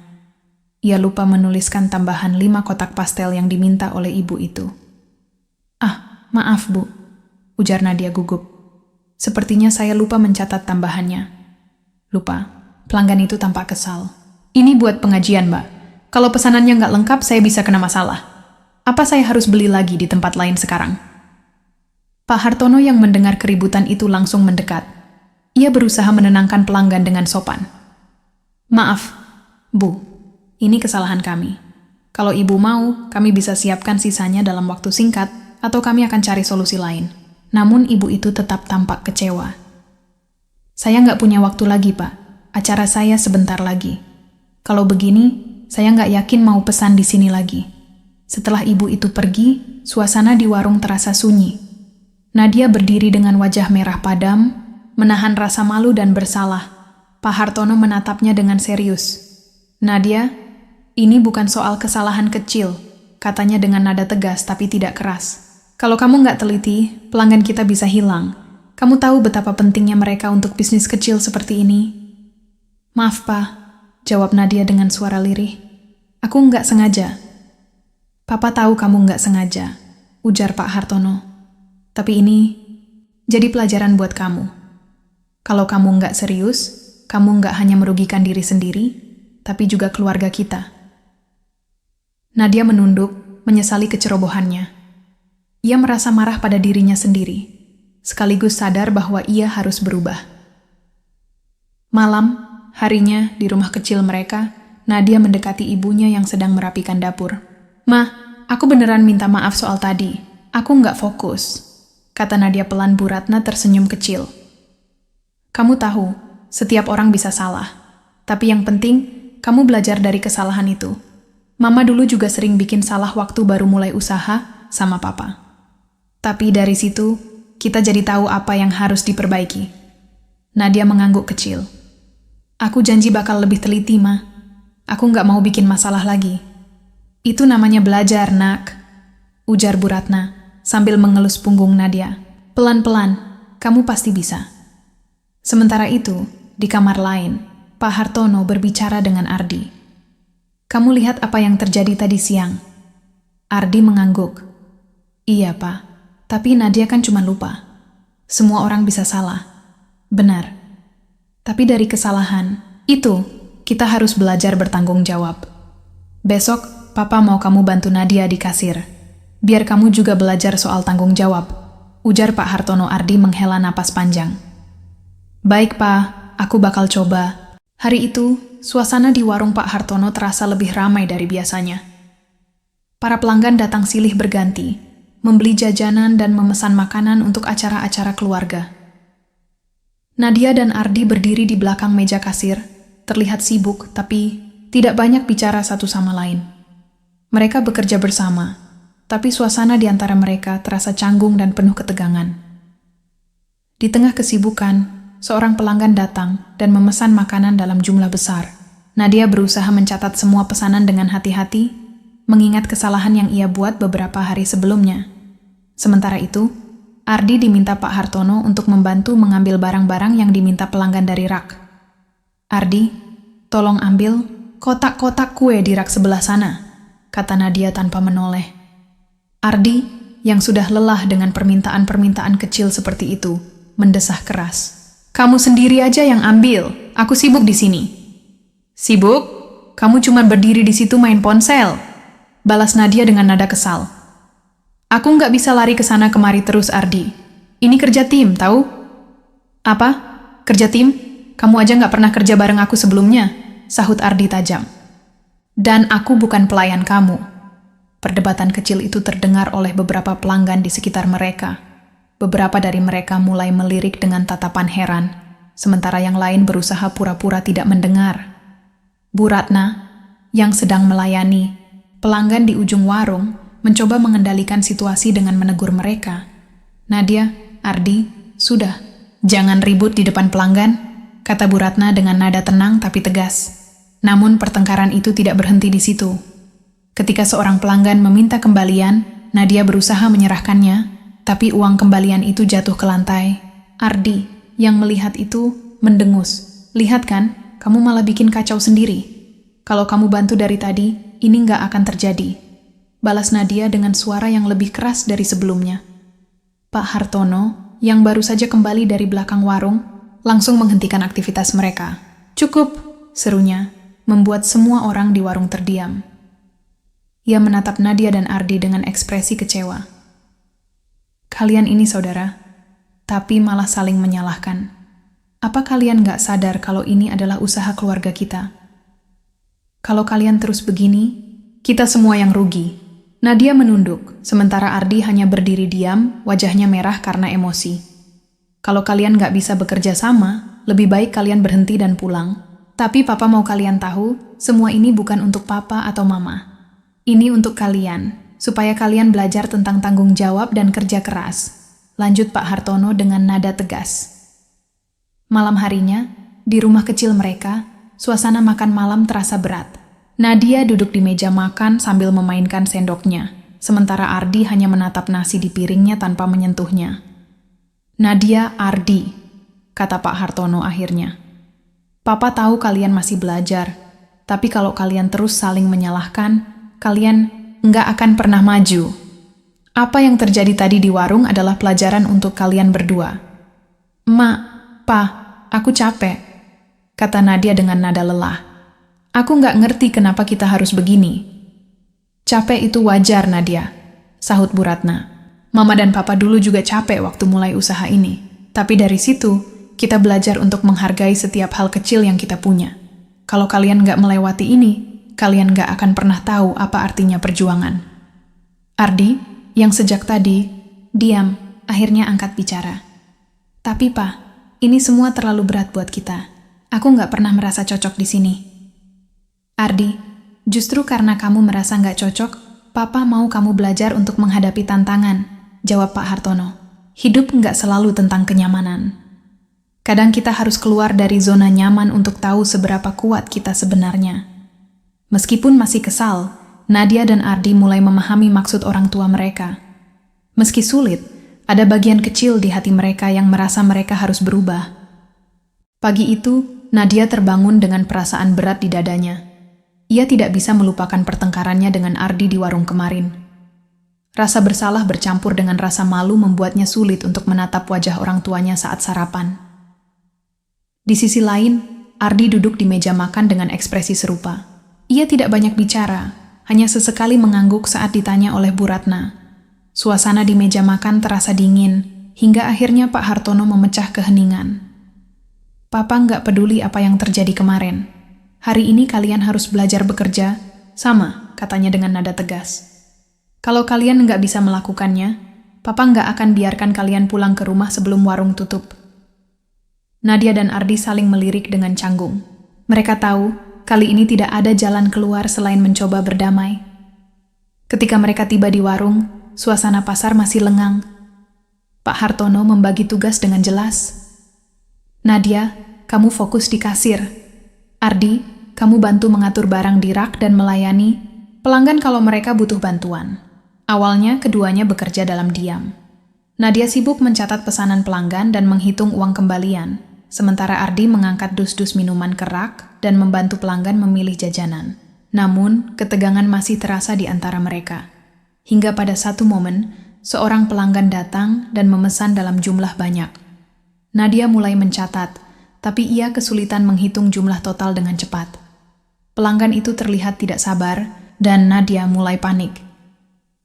Ia lupa menuliskan tambahan 5 kotak pastel yang diminta oleh ibu itu. "Ah, maaf Bu," ujar Nadia gugup. "Sepertinya saya lupa mencatat tambahannya." "Lupa?" Pelanggan itu tampak kesal. "Ini buat pengajian, Mbak. Kalau pesanannya nggak lengkap, saya bisa kena masalah. Apa saya harus beli lagi di tempat lain sekarang?" Pak Hartono yang mendengar keributan itu langsung mendekat. Ia berusaha menenangkan pelanggan dengan sopan. "Maaf, Bu. Ini kesalahan kami. Kalau ibu mau, kami bisa siapkan sisanya dalam waktu singkat, atau kami akan cari solusi lain." Namun ibu itu tetap tampak kecewa. "Saya nggak punya waktu lagi, Pak. Acara saya sebentar lagi. Kalau begini, saya nggak yakin mau pesan di sini lagi." Setelah ibu itu pergi, suasana di warung terasa sunyi. Nadia berdiri dengan wajah merah padam, menahan rasa malu dan bersalah. Pak Hartono menatapnya dengan serius. "Nadia, ini bukan soal kesalahan kecil," katanya dengan nada tegas tapi tidak keras. "Kalau kamu nggak teliti, pelanggan kita bisa hilang. Kamu tahu betapa pentingnya mereka untuk bisnis kecil seperti ini." "Maaf, Pak," jawab Nadia dengan suara lirih. "Aku nggak sengaja." "Papa tahu kamu nggak sengaja," ujar Pak Hartono. "Tapi ini jadi pelajaran buat kamu. Kalau kamu nggak serius, kamu nggak hanya merugikan diri sendiri, tapi juga keluarga kita." Nadia menunduk, menyesali kecerobohannya. Ia merasa marah pada dirinya sendiri, sekaligus sadar bahwa ia harus berubah. Malam, harinya di rumah kecil mereka, Nadia mendekati ibunya yang sedang merapikan dapur. "Ma, aku beneran minta maaf soal tadi. Aku nggak fokus," kata Nadia pelan. Bu Ratna tersenyum kecil. "Kamu tahu, setiap orang bisa salah. Tapi yang penting, kamu belajar dari kesalahan itu. Mama dulu juga sering bikin salah waktu baru mulai usaha sama Papa. Tapi dari situ, kita jadi tahu apa yang harus diperbaiki." Nadia mengangguk kecil. "Aku janji bakal lebih teliti, Ma. Aku nggak mau bikin masalah lagi." "Itu namanya belajar, Nak," ujar Bu Ratna sambil mengelus punggung Nadia. "Pelan-pelan, kamu pasti bisa." Sementara itu, di kamar lain, Pak Hartono berbicara dengan Ardi. "Kamu lihat apa yang terjadi tadi siang?" Ardi mengangguk. "Iya, Pak. Tapi Nadia kan cuma lupa. Semua orang bisa salah." "Benar. Tapi dari kesalahan itu, kita harus belajar bertanggung jawab. Besok, Papa mau kamu bantu Nadia di kasir. Biar kamu juga belajar soal tanggung jawab," ujar Pak Hartono. Ardi menghela napas panjang. "Baik, Pak. Aku bakal coba." Hari itu, suasana di warung Pak Hartono terasa lebih ramai dari biasanya. Para pelanggan datang silih berganti, membeli jajanan dan memesan makanan untuk acara-acara keluarga. Nadia dan Ardi berdiri di belakang meja kasir, terlihat sibuk tapi tidak banyak bicara satu sama lain. Mereka bekerja bersama, tapi suasana di antara mereka terasa canggung dan penuh ketegangan. Di tengah kesibukan, seorang pelanggan datang dan memesan makanan dalam jumlah besar. Nadia berusaha mencatat semua pesanan dengan hati-hati, mengingat kesalahan yang ia buat beberapa hari sebelumnya. Sementara itu, Ardi diminta Pak Hartono untuk membantu mengambil barang-barang yang diminta pelanggan dari rak. "Ardi, tolong ambil kotak-kotak kue di rak sebelah sana," kata Nadia tanpa menoleh. Ardi, yang sudah lelah dengan permintaan-permintaan kecil seperti itu, mendesah keras. "Kamu sendiri aja yang ambil, aku sibuk di sini." "Sibuk? Kamu cuma berdiri di situ main ponsel," balas Nadia dengan nada kesal. "Aku nggak bisa lari ke sana kemari terus, Ardi. Ini kerja tim, tahu?" "Apa? Kerja tim? Kamu aja nggak pernah kerja bareng aku sebelumnya," sahut Ardi tajam. "Dan aku bukan pelayan kamu." Perdebatan kecil itu terdengar oleh beberapa pelanggan di sekitar mereka. Beberapa dari mereka mulai melirik dengan tatapan heran, sementara yang lain berusaha pura-pura tidak mendengar. Bu Ratna, yang sedang melayani pelanggan di ujung warung, mencoba mengendalikan situasi dengan menegur mereka. "Nadia, Ardi, sudah, jangan ribut di depan pelanggan. kata Bu Ratna dengan nada tenang tapi tegas. Namun pertengkaran itu tidak berhenti di situ. Ketika seorang pelanggan meminta kembalian, Nadia berusaha menyerahkannya, tapi uang kembalian itu jatuh ke lantai. Ardi, yang melihat itu, mendengus. Lihat kan, kamu malah bikin kacau sendiri. Kalau kamu bantu dari tadi, ini nggak akan terjadi. Balas Nadia dengan suara yang lebih keras dari sebelumnya. Pak Hartono, yang baru saja kembali dari belakang warung, langsung menghentikan aktivitas mereka. Cukup, serunya, membuat semua orang di warung terdiam. Ia menatap Nadia dan Ardi dengan ekspresi kecewa. Kalian ini saudara, tapi malah saling menyalahkan. Apa kalian nggak sadar kalau ini adalah usaha keluarga kita? Kalau kalian terus begini, kita semua yang rugi. Nadia menunduk, sementara Ardi hanya berdiri diam, wajahnya merah karena emosi. Kalau kalian nggak bisa bekerja sama, lebih baik kalian berhenti dan pulang. Tapi Papa mau kalian tahu, semua ini bukan untuk Papa atau Mama. Ini untuk kalian, supaya kalian belajar tentang tanggung jawab dan kerja keras. Lanjut Pak Hartono dengan nada tegas. Malam harinya, di rumah kecil mereka, suasana makan malam terasa berat. Nadia duduk di meja makan sambil memainkan sendoknya, sementara Ardi hanya menatap nasi di piringnya tanpa menyentuhnya. Nadia, Ardi, kata Pak Hartono akhirnya. Papa tahu kalian masih belajar, tapi kalau kalian terus saling menyalahkan, kalian nggak akan pernah maju. Apa yang terjadi tadi di warung adalah pelajaran untuk kalian berdua. Ma, Pa, aku capek, kata Nadia dengan nada lelah. Aku nggak ngerti kenapa kita harus begini. Capek itu wajar, Nadia, sahut Bu Ratna. Mama dan Papa dulu juga capek waktu mulai usaha ini. Tapi dari situ, kita belajar untuk menghargai setiap hal kecil yang kita punya. Kalau kalian nggak melewati ini, kalian gak akan pernah tahu apa artinya perjuangan. Ardi, yang sejak tadi, diam, akhirnya angkat bicara. Tapi Pa, ini semua terlalu berat buat kita. Aku gak pernah merasa cocok di sini. Ardi, justru karena kamu merasa gak cocok, Papa mau kamu belajar untuk menghadapi tantangan, jawab Pak Hartono. Hidup gak selalu tentang kenyamanan. Kadang kita harus keluar dari zona nyaman untuk tahu seberapa kuat kita sebenarnya. Meskipun masih kesal, Nadia dan Ardi mulai memahami maksud orang tua mereka. Meski sulit, ada bagian kecil di hati mereka yang merasa mereka harus berubah. Pagi itu, Nadia terbangun dengan perasaan berat di dadanya. Ia tidak bisa melupakan pertengkarannya dengan Ardi di warung kemarin. Rasa bersalah bercampur dengan rasa malu membuatnya sulit untuk menatap wajah orang tuanya saat sarapan. Di sisi lain, Ardi duduk di meja makan dengan ekspresi serupa. Ia tidak banyak bicara, hanya sesekali mengangguk saat ditanya oleh Bu Ratna. Suasana di meja makan terasa dingin, hingga akhirnya Pak Hartono memecah keheningan. Papa nggak peduli apa yang terjadi kemarin. Hari ini kalian harus belajar bekerja, sama, katanya dengan nada tegas. Kalau kalian nggak bisa melakukannya, Papa nggak akan biarkan kalian pulang ke rumah sebelum warung tutup. Nadia dan Ardi saling melirik dengan canggung. Mereka tahu, kali ini tidak ada jalan keluar selain mencoba berdamai. Ketika mereka tiba di warung, suasana pasar masih lengang. Pak Hartono membagi tugas dengan jelas. Nadia, kamu fokus di kasir. Ardi, kamu bantu mengatur barang di rak dan melayani pelanggan kalau mereka butuh bantuan. Awalnya keduanya bekerja dalam diam. Nadia sibuk mencatat pesanan pelanggan dan menghitung uang kembalian, sementara Ardi mengangkat dus-dus minuman ke rak dan membantu pelanggan memilih jajanan. Namun, ketegangan masih terasa di antara mereka. Hingga pada satu momen, seorang pelanggan datang dan memesan dalam jumlah banyak. Nadia mulai mencatat, tapi ia kesulitan menghitung jumlah total dengan cepat. Pelanggan itu terlihat tidak sabar, dan Nadia mulai panik.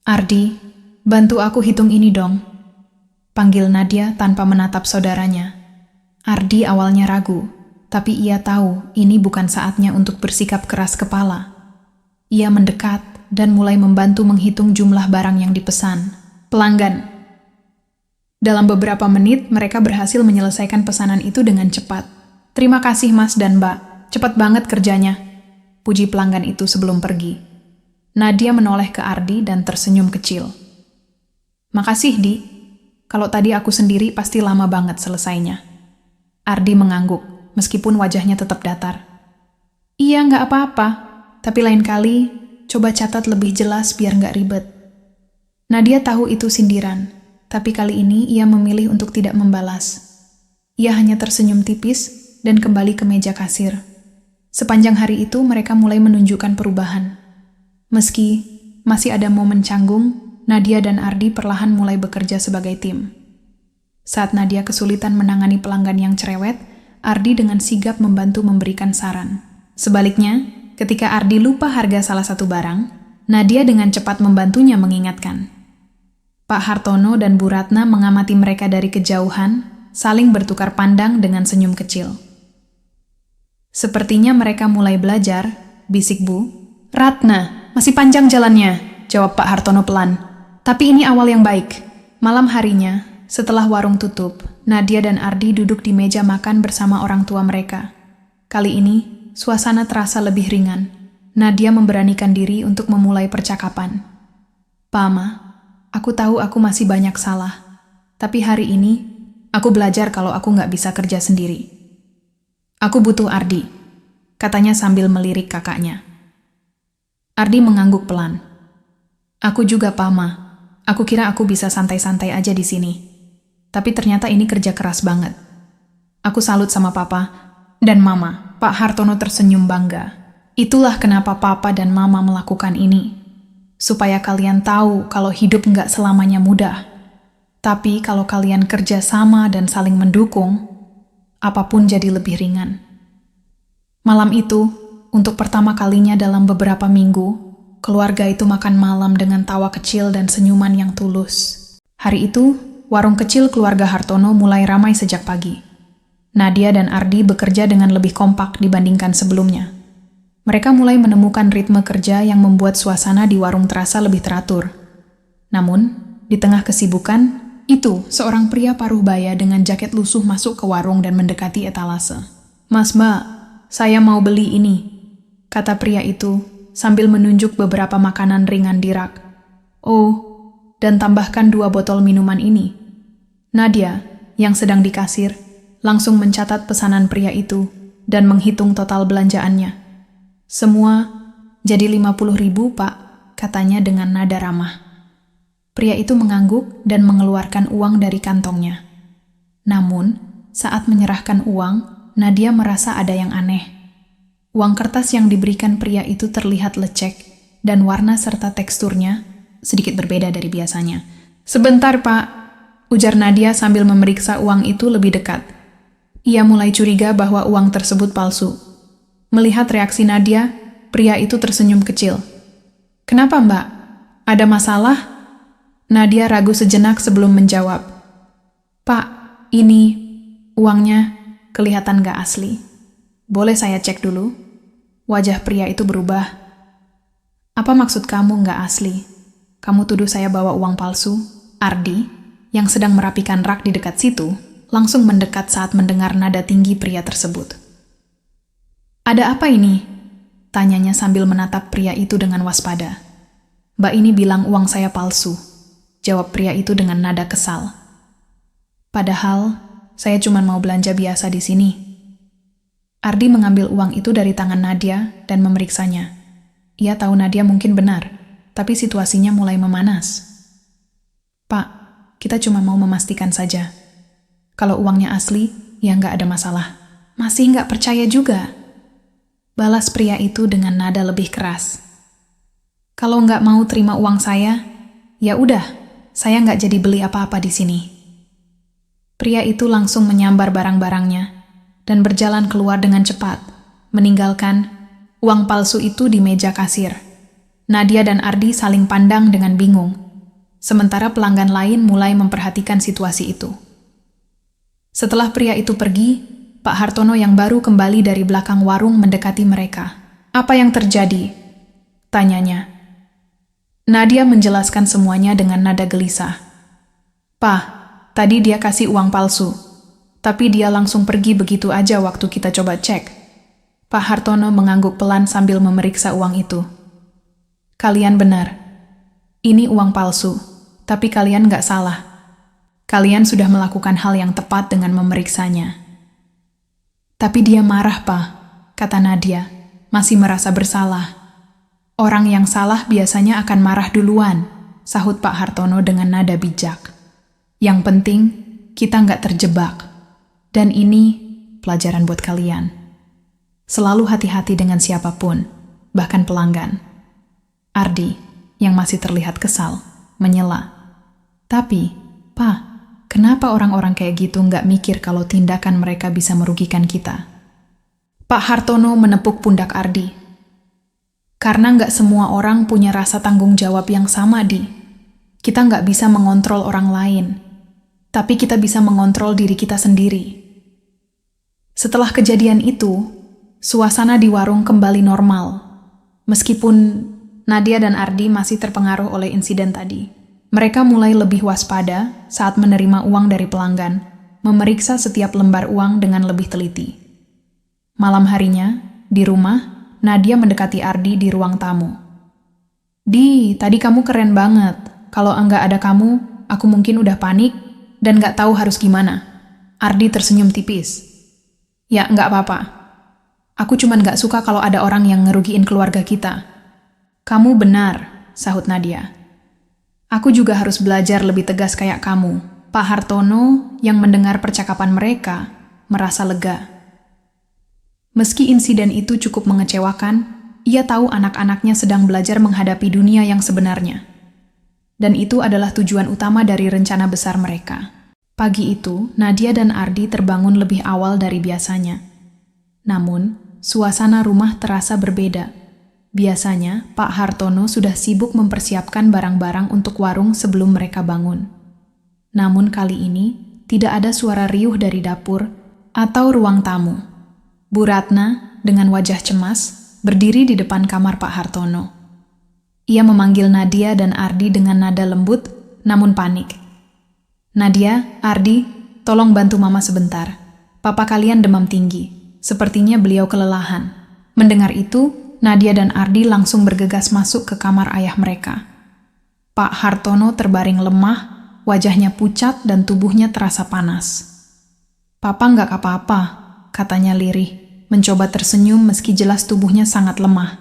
Ardi, bantu aku hitung ini dong, panggil Nadia tanpa menatap saudaranya. Ardi awalnya ragu, tapi ia tahu ini bukan saatnya untuk bersikap keras kepala. Ia mendekat dan mulai membantu menghitung jumlah barang yang dipesan. Pelanggan. Dalam beberapa menit, mereka berhasil menyelesaikan pesanan itu dengan cepat. Terima kasih Mas dan Mbak, cepat banget kerjanya, puji pelanggan itu sebelum pergi. Nadia menoleh ke Ardi dan tersenyum kecil. Makasih, Di. Kalau tadi aku sendiri pasti lama banget selesainya. Ardi mengangguk. meskipun wajahnya tetap datar. Iya, nggak apa-apa, tapi lain kali coba catat lebih jelas biar nggak ribet. Nadia tahu itu sindiran, tapi kali ini ia memilih untuk tidak membalas. Ia hanya tersenyum tipis dan kembali ke meja kasir. Sepanjang hari itu mereka mulai menunjukkan perubahan. Meski masih ada momen canggung, Nadia dan Ardi perlahan mulai bekerja sebagai tim. Saat Nadia kesulitan menangani pelanggan yang cerewet, Ardi dengan sigap membantu memberikan saran. Sebaliknya, ketika Ardi lupa harga salah satu barang, Nadia dengan cepat membantunya mengingatkan. Pak Hartono dan Bu Ratna mengamati mereka dari kejauhan, saling bertukar pandang dengan senyum kecil. Sepertinya mereka mulai belajar, bisik Bu. Ratna, masih panjang jalannya, jawab Pak Hartono pelan. Tapi ini awal yang baik. Malam harinya, setelah warung tutup, Nadia dan Ardi duduk di meja makan bersama orang tua mereka. Kali ini, suasana terasa lebih ringan. Nadia memberanikan diri untuk memulai percakapan. "Pama, aku tahu aku masih banyak salah. Tapi hari ini, aku belajar kalau aku nggak bisa kerja sendiri. Aku butuh Ardi," katanya sambil melirik kakaknya. Ardi mengangguk pelan. "Aku juga, Pama. Aku kira aku bisa santai-santai aja di sini. Tapi ternyata ini kerja keras banget. Aku salut sama Papa dan Mama." Pak Hartono tersenyum bangga. "Itulah kenapa Papa dan Mama melakukan ini. Supaya kalian tahu kalau hidup nggak selamanya mudah. Tapi kalau kalian kerja sama dan saling mendukung, apapun jadi lebih ringan." Malam itu, untuk pertama kalinya dalam beberapa minggu, keluarga itu makan malam dengan tawa kecil dan senyuman yang tulus. Hari itu, warung kecil keluarga Hartono mulai ramai sejak pagi. Nadia dan Ardi bekerja dengan lebih kompak dibandingkan sebelumnya. Mereka mulai menemukan ritme kerja yang membuat suasana di warung terasa lebih teratur. Namun, di tengah kesibukan, itu seorang pria paruh baya dengan jaket lusuh masuk ke warung dan mendekati etalase. "Mas, Mbak, saya mau beli ini," kata pria itu sambil menunjuk beberapa makanan ringan di rak. "Oh, dan tambahkan 2 botol minuman ini." Nadia, yang sedang di kasir, langsung mencatat pesanan pria itu dan menghitung total belanjaannya. "Semua jadi 50.000, Pak," katanya dengan nada ramah. Pria itu mengangguk dan mengeluarkan uang dari kantongnya. Namun, saat menyerahkan uang, Nadia merasa ada yang aneh. Uang kertas yang diberikan pria itu terlihat lecek dan warna serta teksturnya sedikit berbeda dari biasanya. "Sebentar, Pak," ujar Nadia sambil memeriksa uang itu lebih dekat. Ia mulai curiga bahwa uang tersebut palsu. Melihat reaksi Nadia, pria itu tersenyum kecil. "Kenapa, Mbak? Ada masalah?" Nadia ragu sejenak sebelum menjawab. "Pak, ini uangnya kelihatan gak asli. Boleh saya cek dulu?" Wajah pria itu berubah. "Apa maksud kamu gak asli? Kamu tuduh saya bawa uang palsu?" Ardi, yang sedang merapikan rak di dekat situ, langsung mendekat saat mendengar nada tinggi pria tersebut. "Ada apa ini?" tanyanya sambil menatap pria itu dengan waspada. "Mbak ini bilang uang saya palsu," jawab pria itu dengan nada kesal. "Padahal, saya cuma mau belanja biasa di sini." Ardi mengambil uang itu dari tangan Nadia dan memeriksanya. Ia tahu Nadia mungkin benar, tapi situasinya mulai memanas. "Pak, kita cuma mau memastikan saja. Kalau uangnya asli, ya nggak ada masalah." "Masih nggak percaya juga?" balas pria itu dengan nada lebih keras. "Kalau nggak mau terima uang saya, ya udah, saya nggak jadi beli apa-apa di sini." Pria itu langsung menyambar barang-barangnya dan berjalan keluar dengan cepat, meninggalkan uang palsu itu di meja kasir. Nadia dan Ardi saling pandang dengan bingung, sementara pelanggan lain mulai memperhatikan situasi itu. Setelah pria itu pergi, Pak Hartono yang baru kembali dari belakang warung mendekati mereka. "Apa yang terjadi?" tanyanya. Nadia menjelaskan semuanya dengan nada gelisah. "Pak, tadi dia kasih uang palsu, tapi dia langsung pergi begitu aja waktu kita coba cek." Pak Hartono mengangguk pelan sambil memeriksa uang itu. "Kalian benar. Ini uang palsu, tapi kalian nggak salah. Kalian sudah melakukan hal yang tepat dengan memeriksanya." Tapi dia marah, Pak, kata Nadia, masih merasa bersalah. Orang yang salah biasanya akan marah duluan, sahut Pak Hartono dengan nada bijak. Yang penting, kita nggak terjebak. Dan ini pelajaran buat kalian. Selalu hati-hati dengan siapapun, bahkan pelanggan. Ardi, yang masih terlihat kesal, menyela. Tapi, Pak, kenapa orang-orang kayak gitu nggak mikir kalau tindakan mereka bisa merugikan kita? Pak Hartono menepuk pundak Ardi. Karena nggak semua orang punya rasa tanggung jawab yang sama, Di. Kita nggak bisa mengontrol orang lain, tapi kita bisa mengontrol diri kita sendiri. Setelah kejadian itu, suasana di warung kembali normal. Meskipun Nadia dan Ardi masih terpengaruh oleh insiden tadi. Mereka mulai lebih waspada saat menerima uang dari pelanggan, memeriksa setiap lembar uang dengan lebih teliti. Malam harinya, di rumah, Nadia mendekati Ardi di ruang tamu. Di, tadi kamu keren banget. Kalau enggak ada kamu, aku mungkin udah panik dan nggak tahu harus gimana. Ardi tersenyum tipis. Ya, nggak apa-apa. Aku cuman nggak suka kalau ada orang yang ngerugiin keluarga kita. Kamu benar, sahut Nadia. Aku juga harus belajar lebih tegas kayak kamu. Pak Hartono yang mendengar percakapan mereka merasa lega. Meski insiden itu cukup mengecewakan, ia tahu anak-anaknya sedang belajar menghadapi dunia yang sebenarnya. Dan itu adalah tujuan utama dari rencana besar mereka. Pagi itu, Nadia dan Ardi terbangun lebih awal dari biasanya. Namun, suasana rumah terasa berbeda. Biasanya, Pak Hartono sudah sibuk mempersiapkan barang-barang untuk warung sebelum mereka bangun. Namun kali ini, tidak ada suara riuh dari dapur atau ruang tamu. Bu Ratna, dengan wajah cemas, berdiri di depan kamar Pak Hartono. Ia memanggil Nadia dan Ardi dengan nada lembut, namun panik. Nadia, Ardi, tolong bantu Mama sebentar. Papa kalian demam tinggi. Sepertinya beliau kelelahan. Mendengar itu, Nadia dan Ardi langsung bergegas masuk ke kamar ayah mereka. Pak Hartono terbaring lemah, wajahnya pucat dan tubuhnya terasa panas. Papa nggak apa-apa, katanya lirih, mencoba tersenyum meski jelas tubuhnya sangat lemah.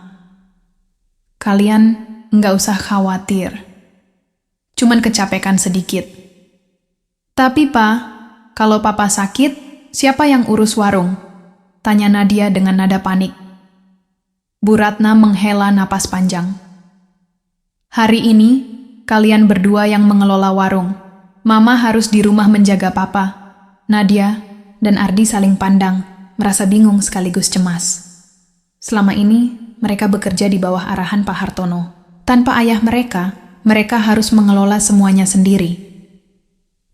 Kalian nggak usah khawatir. Cuman kecapekan sedikit. Tapi Pa, kalau Papa sakit, siapa yang urus warung? Tanya Nadia dengan nada panik. Bu Ratna menghela napas panjang. Hari ini, kalian berdua yang mengelola warung. Mama harus di rumah menjaga Papa. Nadia dan Ardi saling pandang, merasa bingung sekaligus cemas. Selama ini, mereka bekerja di bawah arahan Pak Hartono. Tanpa ayah mereka harus mengelola semuanya sendiri.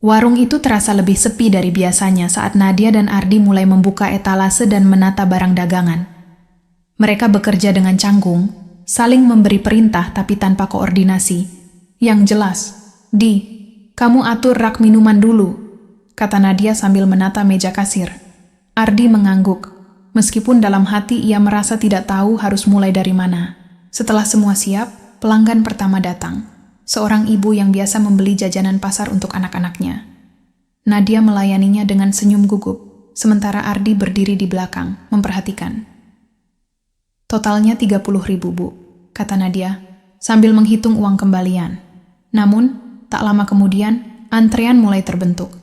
Warung itu terasa lebih sepi dari biasanya saat Nadia dan Ardi mulai membuka etalase dan menata barang dagangan. Mereka bekerja dengan canggung, saling memberi perintah tapi tanpa koordinasi. Yang jelas, Di, kamu atur rak minuman dulu, kata Nadia sambil menata meja kasir. Ardi mengangguk, meskipun dalam hati ia merasa tidak tahu harus mulai dari mana. Setelah semua siap, pelanggan pertama datang. Seorang ibu yang biasa membeli jajanan pasar untuk anak-anaknya. Nadia melayaninya dengan senyum gugup, sementara Ardi berdiri di belakang, memperhatikan. Totalnya 30.000, Bu, kata Nadia, sambil menghitung uang kembalian. Namun, tak lama kemudian, antrean mulai terbentuk.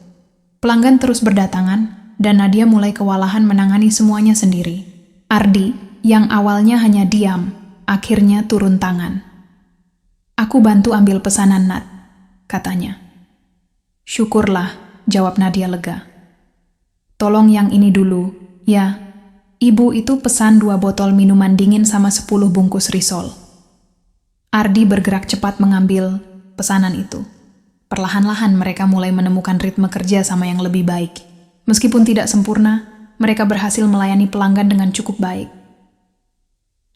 Pelanggan terus berdatangan, dan Nadia mulai kewalahan menangani semuanya sendiri. Ardi, yang awalnya hanya diam, akhirnya turun tangan. Aku bantu ambil pesanan, Nat, katanya. Syukurlah, jawab Nadia lega. Tolong yang ini dulu, ya. Ibu itu pesan 2 botol minuman dingin sama 10 bungkus risol. Ardi bergerak cepat mengambil pesanan itu. Perlahan-lahan mereka mulai menemukan ritme kerja sama yang lebih baik. Meskipun tidak sempurna, mereka berhasil melayani pelanggan dengan cukup baik.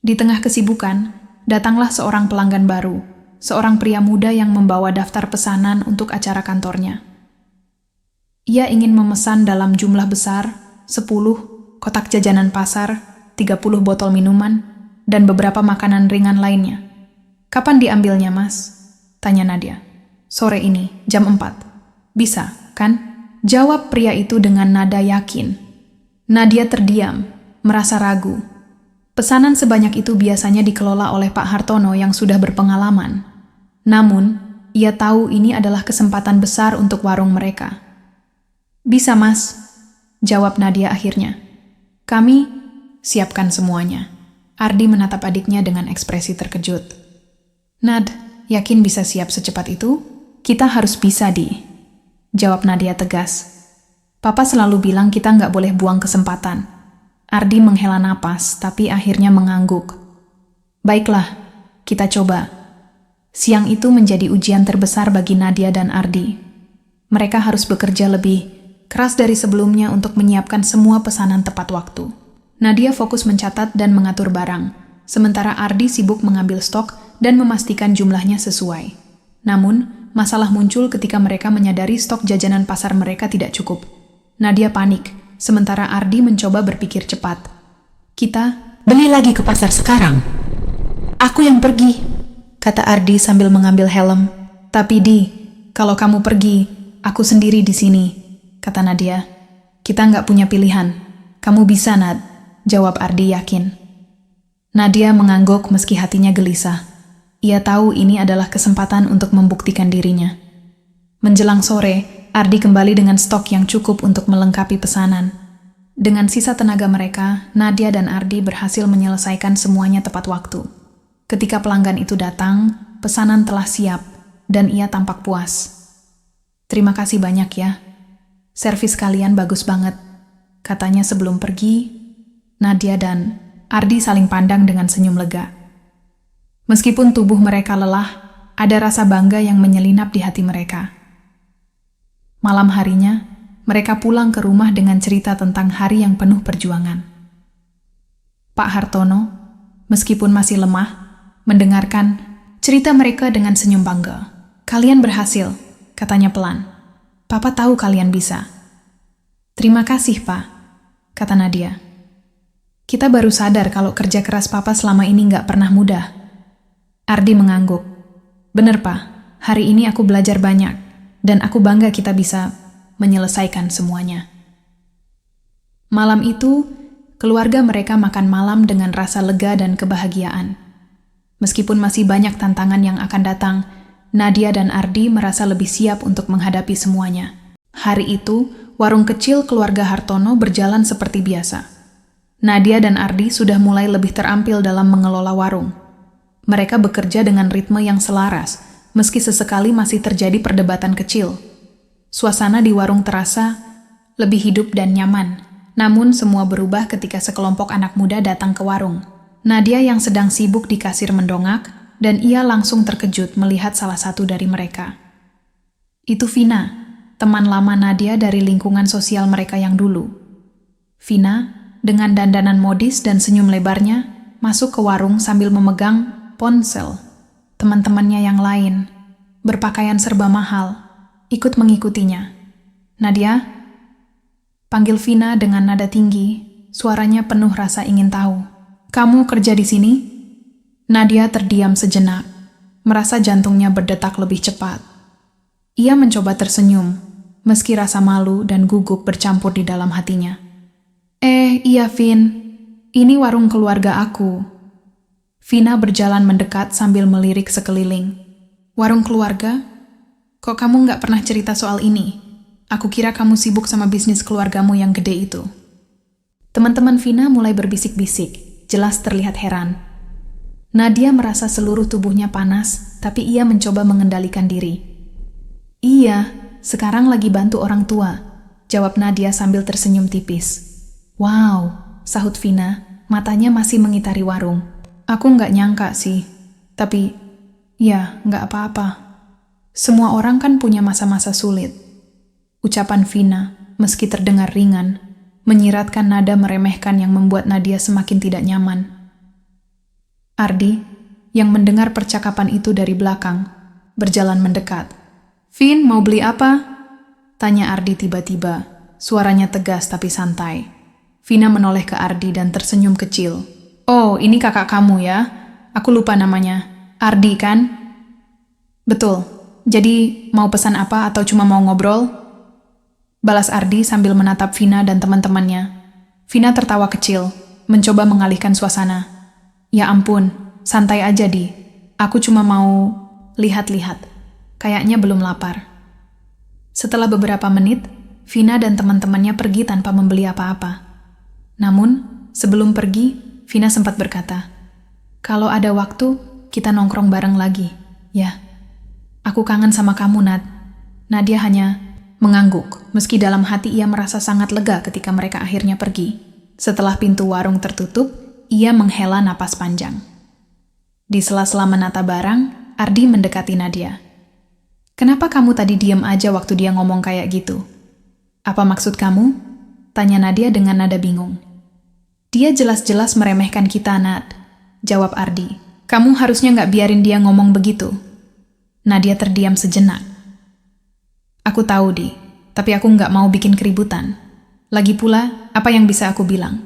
Di tengah kesibukan, datanglah seorang pelanggan baru. Seorang pria muda yang membawa daftar pesanan untuk acara kantornya. Ia ingin memesan dalam jumlah besar, 10 kotak jajanan pasar, 30 botol minuman, dan beberapa makanan ringan lainnya. Kapan diambilnya, Mas? Tanya Nadia. Sore ini, jam 4. Bisa, kan? Jawab pria itu dengan nada yakin. Nadia terdiam, merasa ragu. Pesanan sebanyak itu biasanya dikelola oleh Pak Hartono yang sudah berpengalaman. Namun, ia tahu ini adalah kesempatan besar untuk warung mereka. "Bisa, Mas," jawab Nadia akhirnya. "Kami siapkan semuanya." Ardi menatap adiknya dengan ekspresi terkejut. "Nad, yakin bisa siap secepat itu? Kita harus bisa, Di," jawab Nadia tegas. "Papa selalu bilang kita nggak boleh buang kesempatan." Ardi menghela napas, tapi akhirnya mengangguk. "Baiklah, kita coba." Siang itu menjadi ujian terbesar bagi Nadia dan Ardi. Mereka harus bekerja lebih keras dari sebelumnya untuk menyiapkan semua pesanan tepat waktu. Nadia fokus mencatat dan mengatur barang, sementara Ardi sibuk mengambil stok dan memastikan jumlahnya sesuai. Namun, masalah muncul ketika mereka menyadari stok jajanan pasar mereka tidak cukup. Nadia panik, sementara Ardi mencoba berpikir cepat. "Kita Beli lagi ke pasar sekarang. Aku yang pergi," kata Ardi sambil mengambil helm. "Tapi Di, kalau kamu pergi, aku sendiri di sini," kata Nadia. "Kita nggak punya pilihan." "Kamu bisa, Nad," jawab Ardi yakin. Nadia mengangguk meski hatinya gelisah. Ia tahu ini adalah kesempatan untuk membuktikan dirinya. Menjelang sore, Ardi kembali dengan stok yang cukup untuk melengkapi pesanan. Dengan sisa tenaga mereka, Nadia dan Ardi berhasil menyelesaikan semuanya tepat waktu. Ketika pelanggan itu datang, pesanan telah siap, dan ia tampak puas. "Terima kasih banyak ya. Servis kalian bagus banget," katanya sebelum pergi. Nadia dan Ardi saling pandang dengan senyum lega. Meskipun tubuh mereka lelah, ada rasa bangga yang menyelinap di hati mereka. Malam harinya, mereka pulang ke rumah dengan cerita tentang hari yang penuh perjuangan. Pak Hartono, meskipun masih lemah, mendengarkan cerita mereka dengan senyum bangga. "Kalian berhasil," katanya pelan. "Papa tahu kalian bisa." "Terima kasih, Pak," kata Nadia. "Kita baru sadar kalau kerja keras Papa selama ini nggak pernah mudah." Ardi mengangguk. "Bener, Pak. Hari ini aku belajar banyak. Dan aku bangga kita bisa menyelesaikan semuanya." Malam itu, keluarga mereka makan malam dengan rasa lega dan kebahagiaan. Meskipun masih banyak tantangan yang akan datang, Nadia dan Ardi merasa lebih siap untuk menghadapi semuanya. Hari itu, warung kecil keluarga Hartono berjalan seperti biasa. Nadia dan Ardi sudah mulai lebih terampil dalam mengelola warung. Mereka bekerja dengan ritme yang selaras, meski sesekali masih terjadi perdebatan kecil. Suasana di warung terasa lebih hidup dan nyaman. Namun semua berubah ketika sekelompok anak muda datang ke warung. Nadia yang sedang sibuk di kasir mendongak, dan ia langsung terkejut melihat salah satu dari mereka. Itu Vina, teman lama Nadia dari lingkungan sosial mereka yang dulu. Vina, dengan dandanan modis dan senyum lebarnya, masuk ke warung sambil memegang ponsel. Teman-temannya yang lain, berpakaian serba mahal, ikut mengikutinya. "Nadia?" panggil Vina dengan nada tinggi, suaranya penuh rasa ingin tahu. "Kamu kerja di sini?" Nadia terdiam sejenak, merasa jantungnya berdetak lebih cepat. Ia mencoba tersenyum, meski rasa malu dan gugup bercampur di dalam hatinya. Iya Vin, ini warung keluarga aku." Vina berjalan mendekat sambil melirik sekeliling. "Warung keluarga? Kok kamu nggak pernah cerita soal ini? Aku kira kamu sibuk sama bisnis keluargamu yang gede itu." Teman-teman Vina mulai berbisik-bisik, jelas terlihat heran. Nadia merasa seluruh tubuhnya panas, tapi ia mencoba mengendalikan diri. "Iya, sekarang lagi bantu orang tua," jawab Nadia sambil tersenyum tipis. "Wow," sahut Vina, matanya masih mengitari warung. "Aku nggak nyangka sih, tapi ya nggak apa-apa. Semua orang kan punya masa-masa sulit." Ucapan Vina, meski terdengar ringan, menyiratkan nada meremehkan yang membuat Nadia semakin tidak nyaman. Ardi, yang mendengar percakapan itu dari belakang, berjalan mendekat. "Vin, mau beli apa?" tanya Ardi tiba-tiba, suaranya tegas tapi santai. Vina menoleh ke Ardi dan tersenyum kecil. "Oh, ini kakak kamu ya? Aku lupa namanya. Ardi kan?" "Betul. Jadi mau pesan apa atau cuma mau ngobrol?" balas Ardi sambil menatap Vina dan teman-temannya. Vina tertawa kecil, mencoba mengalihkan suasana. Ya ampun, santai aja Di. Aku cuma mau lihat-lihat. Kayaknya belum lapar. Setelah beberapa menit, Vina dan teman-temannya pergi tanpa membeli apa-apa. Namun, sebelum pergi, Vina sempat berkata, "Kalau ada waktu, kita nongkrong bareng lagi, ya. Aku kangen sama kamu, Nat." Nadia hanya mengangguk, meski dalam hati ia merasa sangat lega ketika mereka akhirnya pergi. Setelah pintu warung tertutup, ia menghela napas panjang. Di sela-sela menata barang, Ardi mendekati Nadia. "Kenapa kamu tadi diam aja waktu dia ngomong kayak gitu? Apa maksud kamu?" tanya Nadia dengan nada bingung. "Dia jelas-jelas meremehkan kita, Nat," jawab Ardi. "Kamu harusnya nggak biarin dia ngomong begitu." Nadia terdiam sejenak. "Aku tahu, Di, tapi aku nggak mau bikin keributan. Lagi pula, apa yang bisa aku bilang?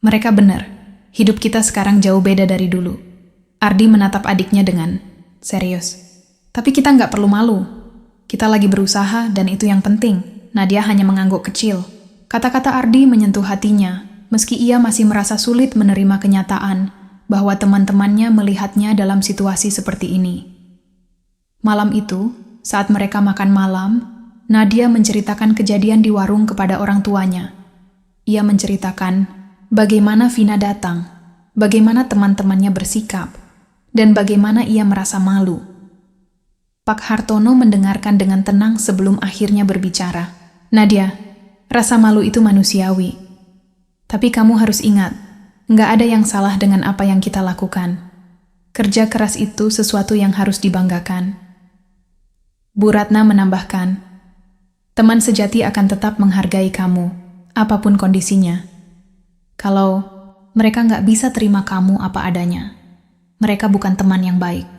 Mereka benar, hidup kita sekarang jauh beda dari dulu." Ardi menatap adiknya dengan serius. "Tapi kita nggak perlu malu. Kita lagi berusaha dan itu yang penting." Nadia hanya mengangguk kecil. Kata-kata Ardi menyentuh hatinya, meski ia masih merasa sulit menerima kenyataan bahwa teman-temannya melihatnya dalam situasi seperti ini. Malam itu, saat mereka makan malam, Nadia menceritakan kejadian di warung kepada orang tuanya. Ia menceritakan bagaimana Vina datang, bagaimana teman-temannya bersikap, dan bagaimana ia merasa malu. Pak Hartono mendengarkan dengan tenang sebelum akhirnya berbicara. "Nadia, rasa malu itu manusiawi. Tapi kamu harus ingat, nggak ada yang salah dengan apa yang kita lakukan. Kerja keras itu sesuatu yang harus dibanggakan." Bu Ratna menambahkan, "Teman sejati akan tetap menghargai kamu, apapun kondisinya. Kalau mereka nggak bisa terima kamu apa adanya, mereka bukan teman yang baik."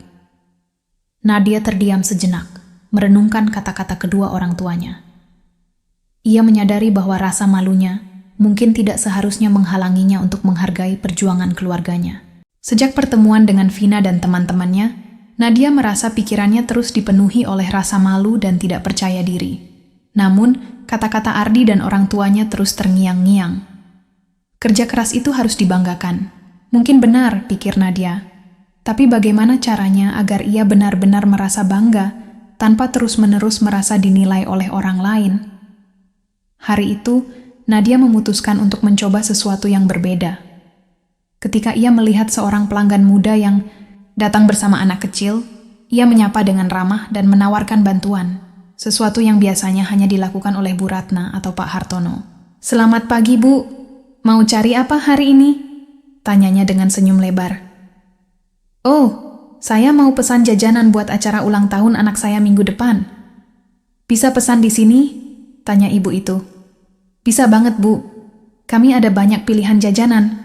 Nadia terdiam sejenak, merenungkan kata-kata kedua orang tuanya. Ia menyadari bahwa rasa malunya mungkin tidak seharusnya menghalanginya untuk menghargai perjuangan keluarganya. Sejak pertemuan dengan Vina dan teman-temannya, Nadia merasa pikirannya terus dipenuhi oleh rasa malu dan tidak percaya diri. Namun, kata-kata Ardi dan orang tuanya terus terngiang-ngiang. Kerja keras itu harus dibanggakan. Mungkin benar, pikir Nadia. Tapi bagaimana caranya agar ia benar-benar merasa bangga tanpa terus-menerus merasa dinilai oleh orang lain? Hari itu, Nadia memutuskan untuk mencoba sesuatu yang berbeda. Ketika ia melihat seorang pelanggan muda yang datang bersama anak kecil, ia menyapa dengan ramah dan menawarkan bantuan, sesuatu yang biasanya hanya dilakukan oleh Bu Ratna atau Pak Hartono. "Selamat pagi, Bu. Mau cari apa hari ini?" tanyanya dengan senyum lebar. "Oh, saya mau pesan jajanan buat acara ulang tahun anak saya minggu depan. Bisa pesan di sini?" tanya ibu itu. "Bisa banget, Bu. Kami ada banyak pilihan jajanan.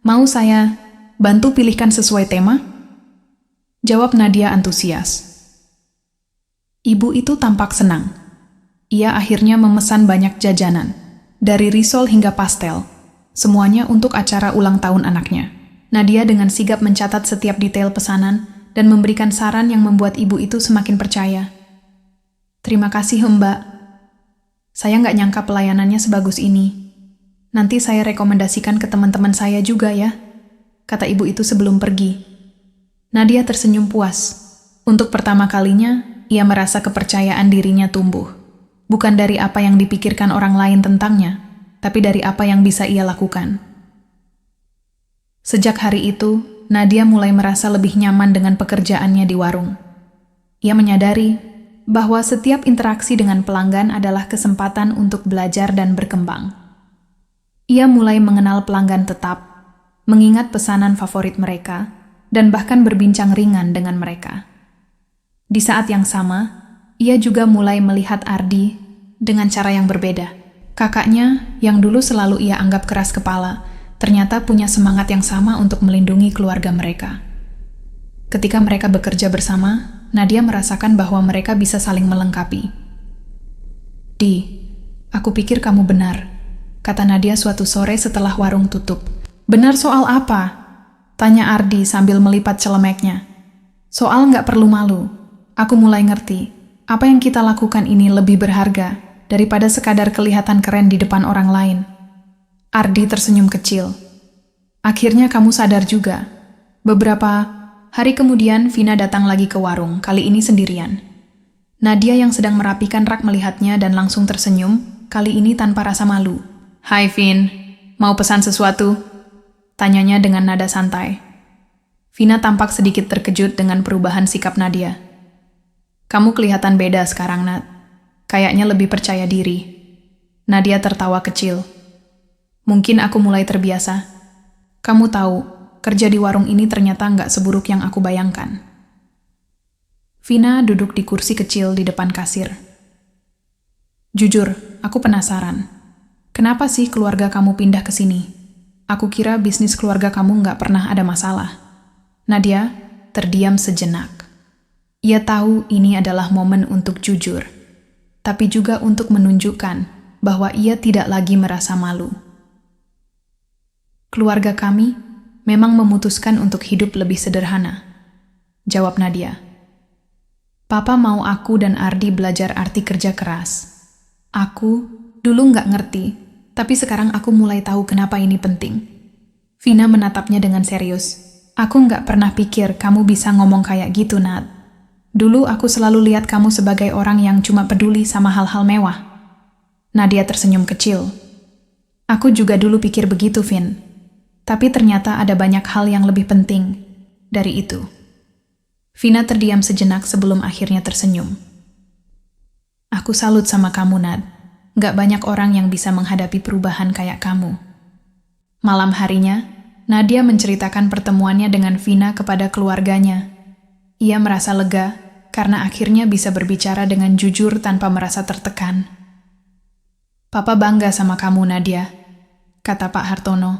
Mau saya bantu pilihkan sesuai tema?" jawab Nadia antusias. Ibu itu tampak senang. Ia akhirnya memesan banyak jajanan, dari risol hingga pastel, semuanya untuk acara ulang tahun anaknya. Nadia dengan sigap mencatat setiap detail pesanan dan memberikan saran yang membuat ibu itu semakin percaya. "Terima kasih, Mbak. Saya nggak nyangka pelayanannya sebagus ini. Nanti saya rekomendasikan ke teman-teman saya juga ya," kata ibu itu sebelum pergi. Nadia tersenyum puas. Untuk pertama kalinya, ia merasa kepercayaan dirinya tumbuh. Bukan dari apa yang dipikirkan orang lain tentangnya, tapi dari apa yang bisa ia lakukan. Sejak hari itu, Nadia mulai merasa lebih nyaman dengan pekerjaannya di warung. Ia menyadari bahwa setiap interaksi dengan pelanggan adalah kesempatan untuk belajar dan berkembang. Ia mulai mengenal pelanggan tetap, mengingat pesanan favorit mereka, dan bahkan berbincang ringan dengan mereka. Di saat yang sama, ia juga mulai melihat Ardi dengan cara yang berbeda. Kakaknya, yang dulu selalu ia anggap keras kepala, ternyata punya semangat yang sama untuk melindungi keluarga mereka. Ketika mereka bekerja bersama, Nadia merasakan bahwa mereka bisa saling melengkapi. "Di, aku pikir kamu benar," kata Nadia suatu sore setelah warung tutup. "Benar soal apa?" tanya Ardi sambil melipat celemeknya. "Soal nggak perlu malu. Aku mulai ngerti, apa yang kita lakukan ini lebih berharga daripada sekadar kelihatan keren di depan orang lain." Ardi tersenyum kecil. Akhirnya kamu sadar juga. Beberapa hari kemudian Vina datang lagi ke warung, kali ini sendirian. Nadia yang sedang merapikan rak melihatnya dan langsung tersenyum, kali ini tanpa rasa malu. "Hai Vin, mau pesan sesuatu?" tanyanya dengan nada santai. Vina tampak sedikit terkejut dengan perubahan sikap Nadia. "Kamu kelihatan beda sekarang, Nat. Kayaknya lebih percaya diri." Nadia tertawa kecil. "Mungkin aku mulai terbiasa. Kamu tahu, kerja di warung ini ternyata nggak seburuk yang aku bayangkan." Vina duduk di kursi kecil di depan kasir. "Jujur, aku penasaran. Kenapa sih keluarga kamu pindah ke sini? Aku kira bisnis keluarga kamu nggak pernah ada masalah." Nadia terdiam sejenak. Ia tahu ini adalah momen untuk jujur, tapi juga untuk menunjukkan bahwa ia tidak lagi merasa malu. "Keluarga kami memang memutuskan untuk hidup lebih sederhana," jawab Nadia. "Papa mau aku dan Ardi belajar arti kerja keras. Aku dulu nggak ngerti, tapi sekarang aku mulai tahu kenapa ini penting." Vina menatapnya dengan serius. "Aku nggak pernah pikir kamu bisa ngomong kayak gitu, Nat. Dulu aku selalu lihat kamu sebagai orang yang cuma peduli sama hal-hal mewah." Nadia tersenyum kecil. "Aku juga dulu pikir begitu, Vin. Tapi ternyata ada banyak hal yang lebih penting dari itu." Vina terdiam sejenak sebelum akhirnya tersenyum. "Aku salut sama kamu, Nat. Nggak banyak orang yang bisa menghadapi perubahan kayak kamu." Malam harinya, Nadia menceritakan pertemuannya dengan Vina kepada keluarganya. Ia merasa lega karena akhirnya bisa berbicara dengan jujur tanpa merasa tertekan. "Papa bangga sama kamu, Nadia," kata Pak Hartono.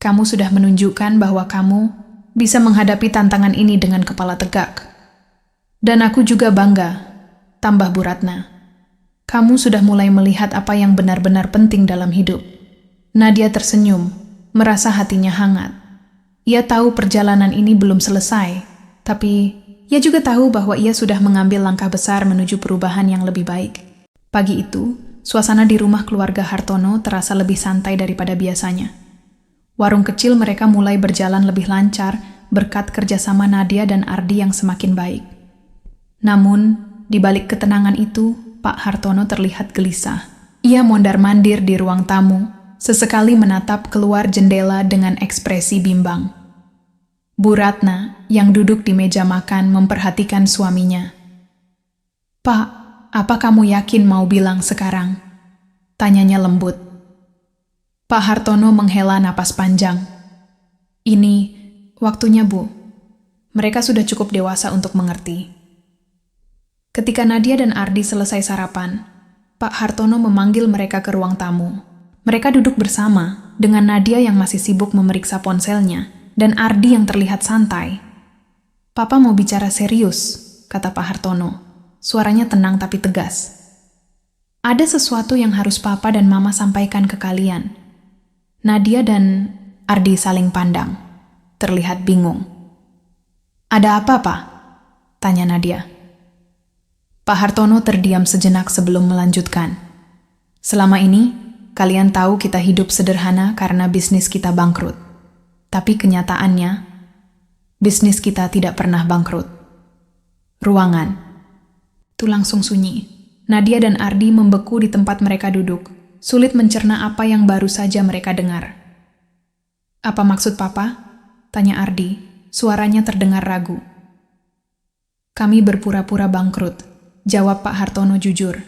"Kamu sudah menunjukkan bahwa kamu bisa menghadapi tantangan ini dengan kepala tegak. Dan aku juga bangga," tambah Bu Ratna. "Kamu sudah mulai melihat apa yang benar-benar penting dalam hidup." Nadia tersenyum, merasa hatinya hangat. Ia tahu perjalanan ini belum selesai, tapi ia juga tahu bahwa ia sudah mengambil langkah besar menuju perubahan yang lebih baik. Pagi itu, suasana di rumah keluarga Hartono terasa lebih santai daripada biasanya. Warung kecil mereka mulai berjalan lebih lancar berkat kerjasama Nadia dan Ardi yang semakin baik. Namun, di balik ketenangan itu, Pak Hartono terlihat gelisah. Ia mondar-mandir di ruang tamu, sesekali menatap keluar jendela dengan ekspresi bimbang. Bu Ratna, yang duduk di meja makan, memperhatikan suaminya. "Pak, apa kamu yakin mau bilang sekarang?" tanyanya lembut. Pak Hartono menghela napas panjang. "Ini waktunya, Bu. Mereka sudah cukup dewasa untuk mengerti." Ketika Nadia dan Ardi selesai sarapan, Pak Hartono memanggil mereka ke ruang tamu. Mereka duduk bersama dengan Nadia yang masih sibuk memeriksa ponselnya dan Ardi yang terlihat santai. "Papa mau bicara serius," kata Pak Hartono. Suaranya tenang tapi tegas. "Ada sesuatu yang harus Papa dan Mama sampaikan ke kalian." Nadia dan Ardi saling pandang, terlihat bingung. "Ada apa, Pak?" tanya Nadia. Pak Hartono terdiam sejenak sebelum melanjutkan. "Selama ini, kalian tahu kita hidup sederhana karena bisnis kita bangkrut. Tapi kenyataannya, bisnis kita tidak pernah bangkrut." Ruangan itu langsung sunyi. Nadia dan Ardi membeku di tempat mereka duduk, sulit mencerna apa yang baru saja mereka dengar. "Apa maksud Papa?" tanya Ardi, suaranya terdengar ragu. "Kami berpura-pura bangkrut," jawab Pak Hartono jujur.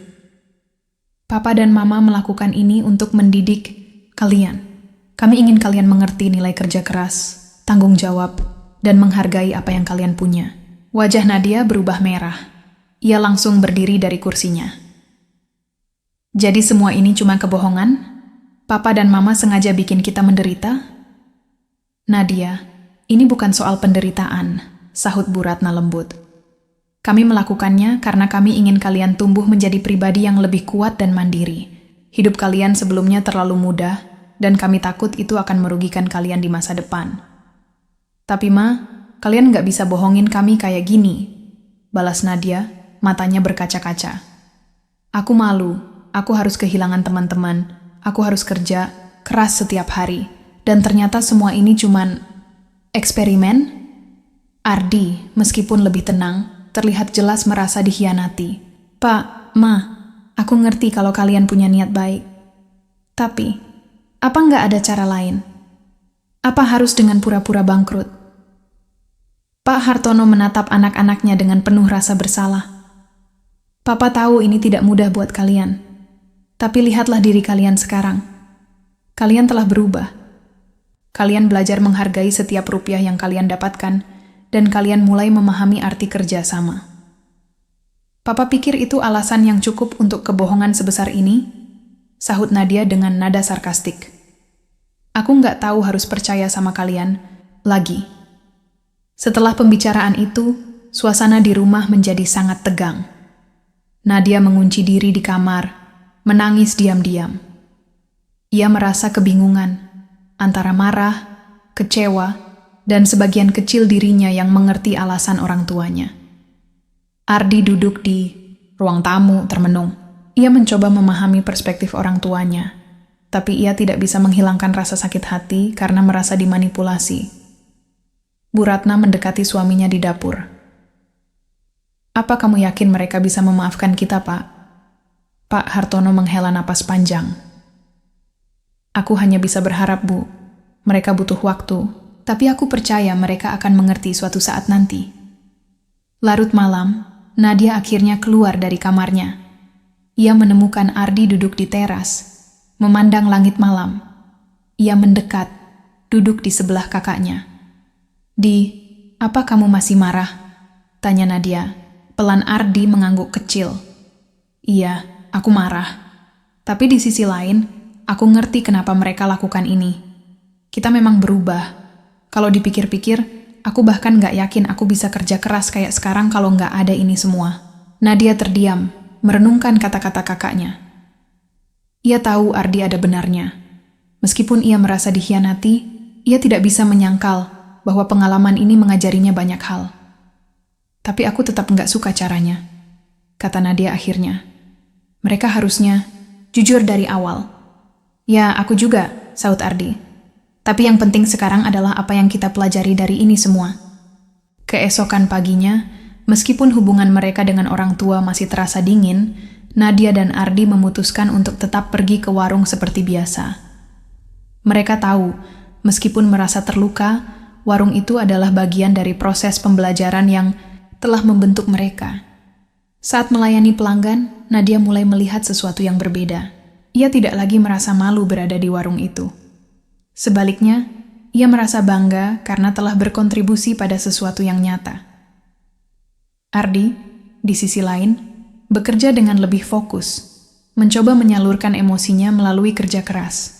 "Papa dan Mama melakukan ini untuk mendidik kalian. Kami ingin kalian mengerti nilai kerja keras, tanggung jawab, dan menghargai apa yang kalian punya." Wajah Nadia berubah merah. Ia langsung berdiri dari kursinya. "Jadi semua ini cuma kebohongan? Papa dan Mama sengaja bikin kita menderita?" "Nadia, ini bukan soal penderitaan," sahut Bu Ratna lembut. "Kami melakukannya karena kami ingin kalian tumbuh menjadi pribadi yang lebih kuat dan mandiri. Hidup kalian sebelumnya terlalu mudah, dan kami takut itu akan merugikan kalian di masa depan." "Tapi Ma, kalian nggak bisa bohongin kami kayak gini," balas Nadia, matanya berkaca-kaca. "Aku malu, aku harus kehilangan teman-teman, aku harus kerja, keras setiap hari, dan ternyata semua ini cuman eksperimen? Ardi, meskipun lebih tenang, terlihat jelas merasa dikhianati. Pak, Ma, aku ngerti kalau kalian punya niat baik. Tapi, apa nggak ada cara lain? Apa harus dengan pura-pura bangkrut? Pak Hartono menatap anak-anaknya dengan penuh rasa bersalah. Papa tahu ini tidak mudah buat kalian. Tapi lihatlah diri kalian sekarang. Kalian telah berubah. Kalian belajar menghargai setiap rupiah yang kalian dapatkan, dan kalian mulai memahami arti kerja sama. Papa pikir itu alasan yang cukup untuk kebohongan sebesar ini? Sahut Nadia dengan nada sarkastik. Aku nggak tahu harus percaya sama kalian lagi. Setelah pembicaraan itu, suasana di rumah menjadi sangat tegang. Nadia mengunci diri di kamar, menangis diam-diam. Ia merasa kebingungan, antara marah, kecewa, dan sebagian kecil dirinya yang mengerti alasan orang tuanya. Ardi duduk di ruang tamu termenung. Ia mencoba memahami perspektif orang tuanya, tapi ia tidak bisa menghilangkan rasa sakit hati karena merasa dimanipulasi. Bu Ratna mendekati suaminya di dapur. Apa kamu yakin mereka bisa memaafkan kita, Pak? Pak Hartono menghela napas panjang. Aku hanya bisa berharap, Bu. Mereka butuh waktu, tapi aku percaya mereka akan mengerti suatu saat nanti. Larut malam, Nadia akhirnya keluar dari kamarnya. Ia menemukan Ardi duduk di teras, memandang langit malam. Ia mendekat, duduk di sebelah kakaknya. Apa kamu masih marah? Tanya Nadia. Pelan Ardi mengangguk kecil. Iya, aku marah. Tapi di sisi lain, aku ngerti kenapa mereka lakukan ini. Kita memang berubah. Kalau dipikir-pikir, aku bahkan gak yakin aku bisa kerja keras kayak sekarang kalau gak ada ini semua. Nadia terdiam, merenungkan kata-kata kakaknya. Ia tahu Ardi ada benarnya. Meskipun ia merasa dikhianati, ia tidak bisa menyangkal bahwa pengalaman ini mengajarinya banyak hal. Tapi aku tetap gak suka caranya, kata Nadia akhirnya. Mereka harusnya jujur dari awal. Ya, aku juga, sahut Ardi. Tapi yang penting sekarang adalah apa yang kita pelajari dari ini semua. Keesokan paginya, meskipun hubungan mereka dengan orang tua masih terasa dingin, Nadia dan Ardi memutuskan untuk tetap pergi ke warung seperti biasa. Mereka tahu, meskipun merasa terluka, warung itu adalah bagian dari proses pembelajaran yang telah membentuk mereka. Saat melayani pelanggan, Nadia mulai melihat sesuatu yang berbeda. Ia tidak lagi merasa malu berada di warung itu. Sebaliknya, ia merasa bangga karena telah berkontribusi pada sesuatu yang nyata. Ardi, di sisi lain, bekerja dengan lebih fokus, mencoba menyalurkan emosinya melalui kerja keras.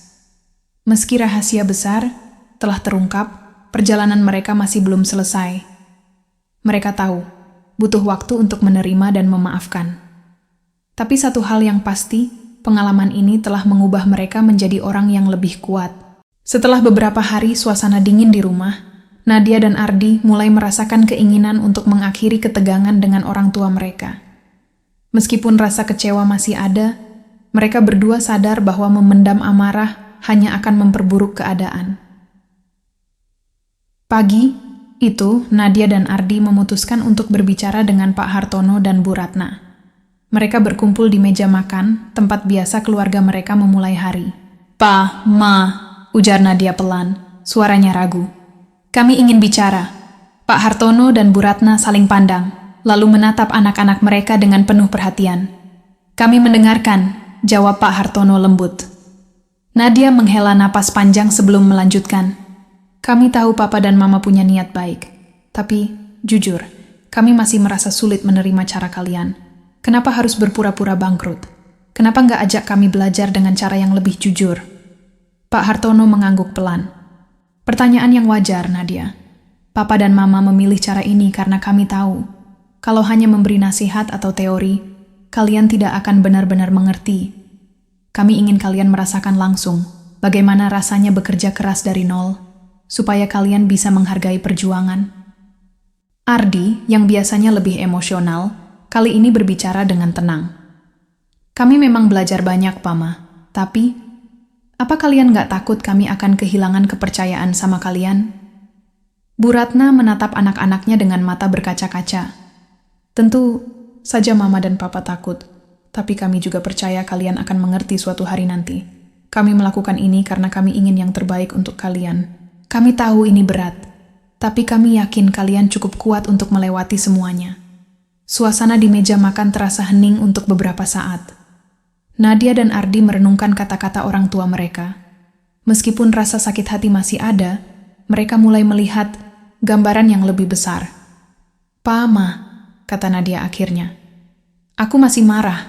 Meski rahasia besar telah terungkap, perjalanan mereka masih belum selesai. Mereka tahu, butuh waktu untuk menerima dan memaafkan. Tapi satu hal yang pasti, pengalaman ini telah mengubah mereka menjadi orang yang lebih kuat. Setelah beberapa hari suasana dingin di rumah, Nadia dan Ardi mulai merasakan keinginan untuk mengakhiri ketegangan dengan orang tua mereka. Meskipun rasa kecewa masih ada, mereka berdua sadar bahwa memendam amarah hanya akan memperburuk keadaan. Pagi itu, Nadia dan Ardi memutuskan untuk berbicara dengan Pak Hartono dan Bu Ratna. Mereka berkumpul di meja makan, tempat biasa keluarga mereka memulai hari. "Pa, Ma," ujar Nadia pelan, suaranya ragu. "Kami ingin bicara." Pak Hartono dan Bu Ratna saling pandang, lalu menatap anak-anak mereka dengan penuh perhatian. "Kami mendengarkan," jawab Pak Hartono lembut. Nadia menghela napas panjang sebelum melanjutkan. "Kami tahu Papa dan Mama punya niat baik. Tapi, jujur, kami masih merasa sulit menerima cara kalian. Kenapa harus berpura-pura bangkrut? Kenapa nggak ajak kami belajar dengan cara yang lebih jujur?" Pak Hartono mengangguk pelan. "Pertanyaan yang wajar, Nadia. Papa dan Mama memilih cara ini karena kami tahu, kalau hanya memberi nasihat atau teori, kalian tidak akan benar-benar mengerti. Kami ingin kalian merasakan langsung bagaimana rasanya bekerja keras dari nol, supaya kalian bisa menghargai perjuangan." Ardi, yang biasanya lebih emosional, kali ini berbicara dengan tenang. "Kami memang belajar banyak, Pama. Tapi, Apa kalian nggak takut kami akan kehilangan kepercayaan sama kalian? Bu Ratna menatap anak-anaknya dengan mata berkaca-kaca. Tentu saja Mama dan Papa takut, tapi kami juga percaya kalian akan mengerti suatu hari nanti. Kami melakukan ini karena kami ingin yang terbaik untuk kalian. Kami tahu ini berat, tapi kami yakin kalian cukup kuat untuk melewati semuanya. Suasana di meja makan terasa hening untuk beberapa saat. Nadia dan Ardi merenungkan kata-kata orang tua mereka. Meskipun rasa sakit hati masih ada, mereka mulai melihat gambaran yang lebih besar. "Pa, Ma," kata Nadia akhirnya. "Aku masih marah,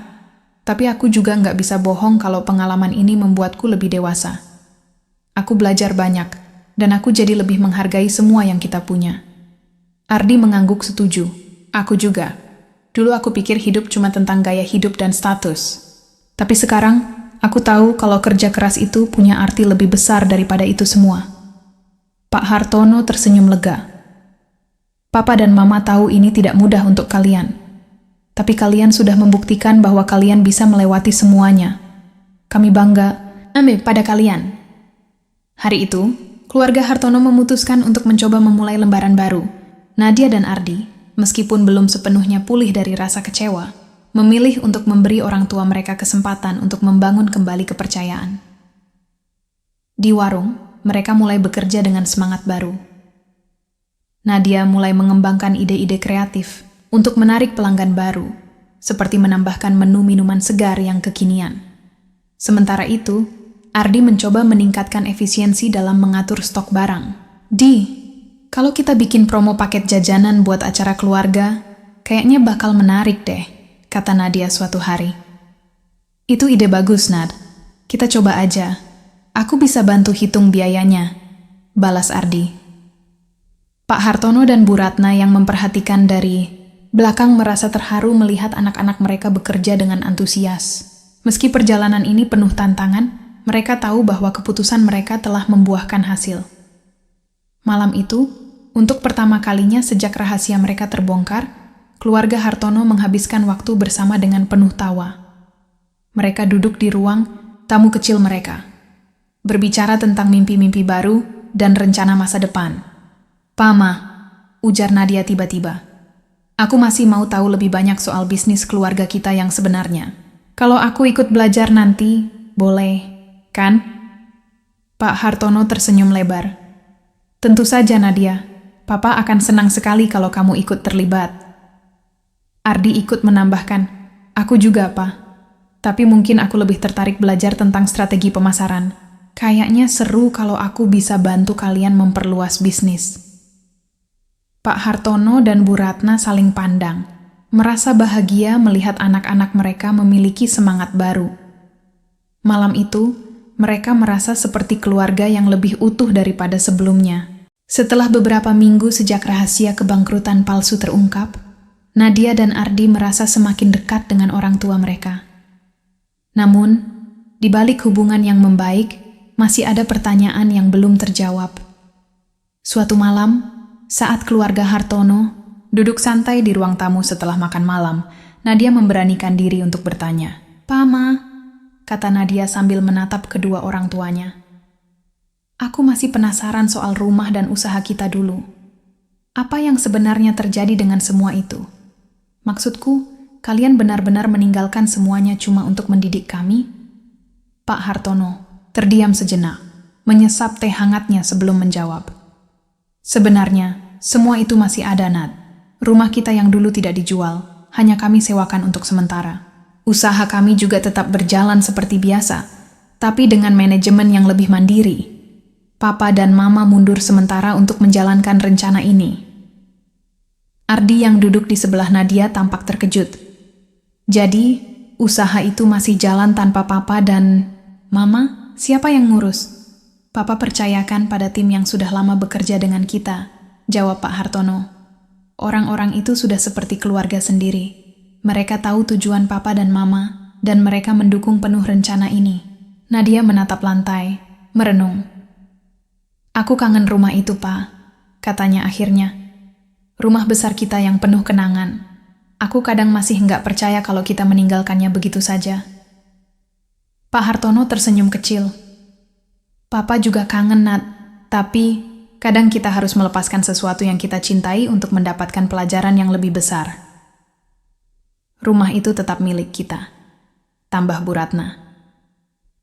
tapi aku juga nggak bisa bohong kalau pengalaman ini membuatku lebih dewasa. Aku belajar banyak, dan aku jadi lebih menghargai semua yang kita punya." Ardi mengangguk setuju. "Aku juga. Dulu aku pikir hidup cuma tentang gaya hidup dan status. Tapi sekarang, aku tahu kalau kerja keras itu punya arti lebih besar daripada itu semua." Pak Hartono tersenyum lega. "Papa dan Mama tahu ini tidak mudah untuk kalian. Tapi kalian sudah membuktikan bahwa kalian bisa melewati semuanya. Kami bangga pada kalian." Hari itu, keluarga Hartono memutuskan untuk mencoba memulai lembaran baru. Nadia dan Ardi, meskipun belum sepenuhnya pulih dari rasa kecewa, memilih untuk memberi orang tua mereka kesempatan untuk membangun kembali kepercayaan. Di warung, mereka mulai bekerja dengan semangat baru. Nadia mulai mengembangkan ide-ide kreatif untuk menarik pelanggan baru, seperti menambahkan menu minuman segar yang kekinian. Sementara itu, Ardi mencoba meningkatkan efisiensi dalam mengatur stok barang. Kalau kita bikin promo paket jajanan buat acara keluarga, kayaknya bakal menarik deh," kata Nadia suatu hari. "Itu ide bagus, Nad. Kita coba aja. Aku bisa bantu hitung biayanya," balas Ardi. Pak Hartono dan Bu Ratna yang memperhatikan dari belakang merasa terharu melihat anak-anak mereka bekerja dengan antusias. Meski perjalanan ini penuh tantangan, mereka tahu bahwa keputusan mereka telah membuahkan hasil. Malam itu, untuk pertama kalinya sejak rahasia mereka terbongkar, keluarga Hartono menghabiskan waktu bersama dengan penuh tawa. Mereka duduk di ruang tamu kecil mereka, berbicara tentang mimpi-mimpi baru dan rencana masa depan. "Pama," ujar Nadia tiba-tiba, "aku masih mau tahu lebih banyak soal bisnis keluarga kita yang sebenarnya. Kalau aku ikut belajar nanti, boleh, kan?" Pak Hartono tersenyum lebar. "Tentu saja, Nadia. Papa akan senang sekali kalau kamu ikut terlibat." Ardi ikut menambahkan, "Aku juga, Pa. Tapi mungkin aku lebih tertarik belajar tentang strategi pemasaran. Kayaknya seru kalau aku bisa bantu kalian memperluas bisnis." Pak Hartono dan Bu Ratna saling pandang, merasa bahagia melihat anak-anak mereka memiliki semangat baru. Malam itu, mereka merasa seperti keluarga yang lebih utuh daripada sebelumnya. Setelah beberapa minggu sejak rahasia kebangkrutan palsu terungkap, Nadia dan Ardi merasa semakin dekat dengan orang tua mereka. Namun, di balik hubungan yang membaik, masih ada pertanyaan yang belum terjawab. Suatu malam, saat keluarga Hartono duduk santai di ruang tamu setelah makan malam, Nadia memberanikan diri untuk bertanya. "Pama," kata Nadia sambil menatap kedua orang tuanya. "Aku masih penasaran soal rumah dan usaha kita dulu. Apa yang sebenarnya terjadi dengan semua itu? Maksudku, kalian benar-benar meninggalkan semuanya cuma untuk mendidik kami?" Pak Hartono terdiam sejenak, menyesap teh hangatnya sebelum menjawab. "Sebenarnya, semua itu masih ada, Nat. Rumah kita yang dulu tidak dijual, hanya kami sewakan untuk sementara. Usaha kami juga tetap berjalan seperti biasa, tapi dengan manajemen yang lebih mandiri. Papa dan Mama mundur sementara untuk menjalankan rencana ini." Ardi yang duduk di sebelah Nadia tampak terkejut. "Jadi, usaha itu masih jalan tanpa Papa dan Mama? Siapa yang ngurus?" "Papa percayakan pada tim yang sudah lama bekerja dengan kita," jawab Pak Hartono. "Orang-orang itu sudah seperti keluarga sendiri. Mereka tahu tujuan Papa dan Mama, dan mereka mendukung penuh rencana ini." Nadia menatap lantai, merenung. "Aku kangen rumah itu, Pa," katanya akhirnya. "Rumah besar kita yang penuh kenangan. Aku kadang masih nggak percaya kalau kita meninggalkannya begitu saja." Pak Hartono tersenyum kecil. Papa juga kangen, Nat. Tapi kadang kita harus melepaskan sesuatu yang kita cintai untuk mendapatkan pelajaran yang lebih besar. Rumah itu tetap milik kita. Tambah Bu Ratna.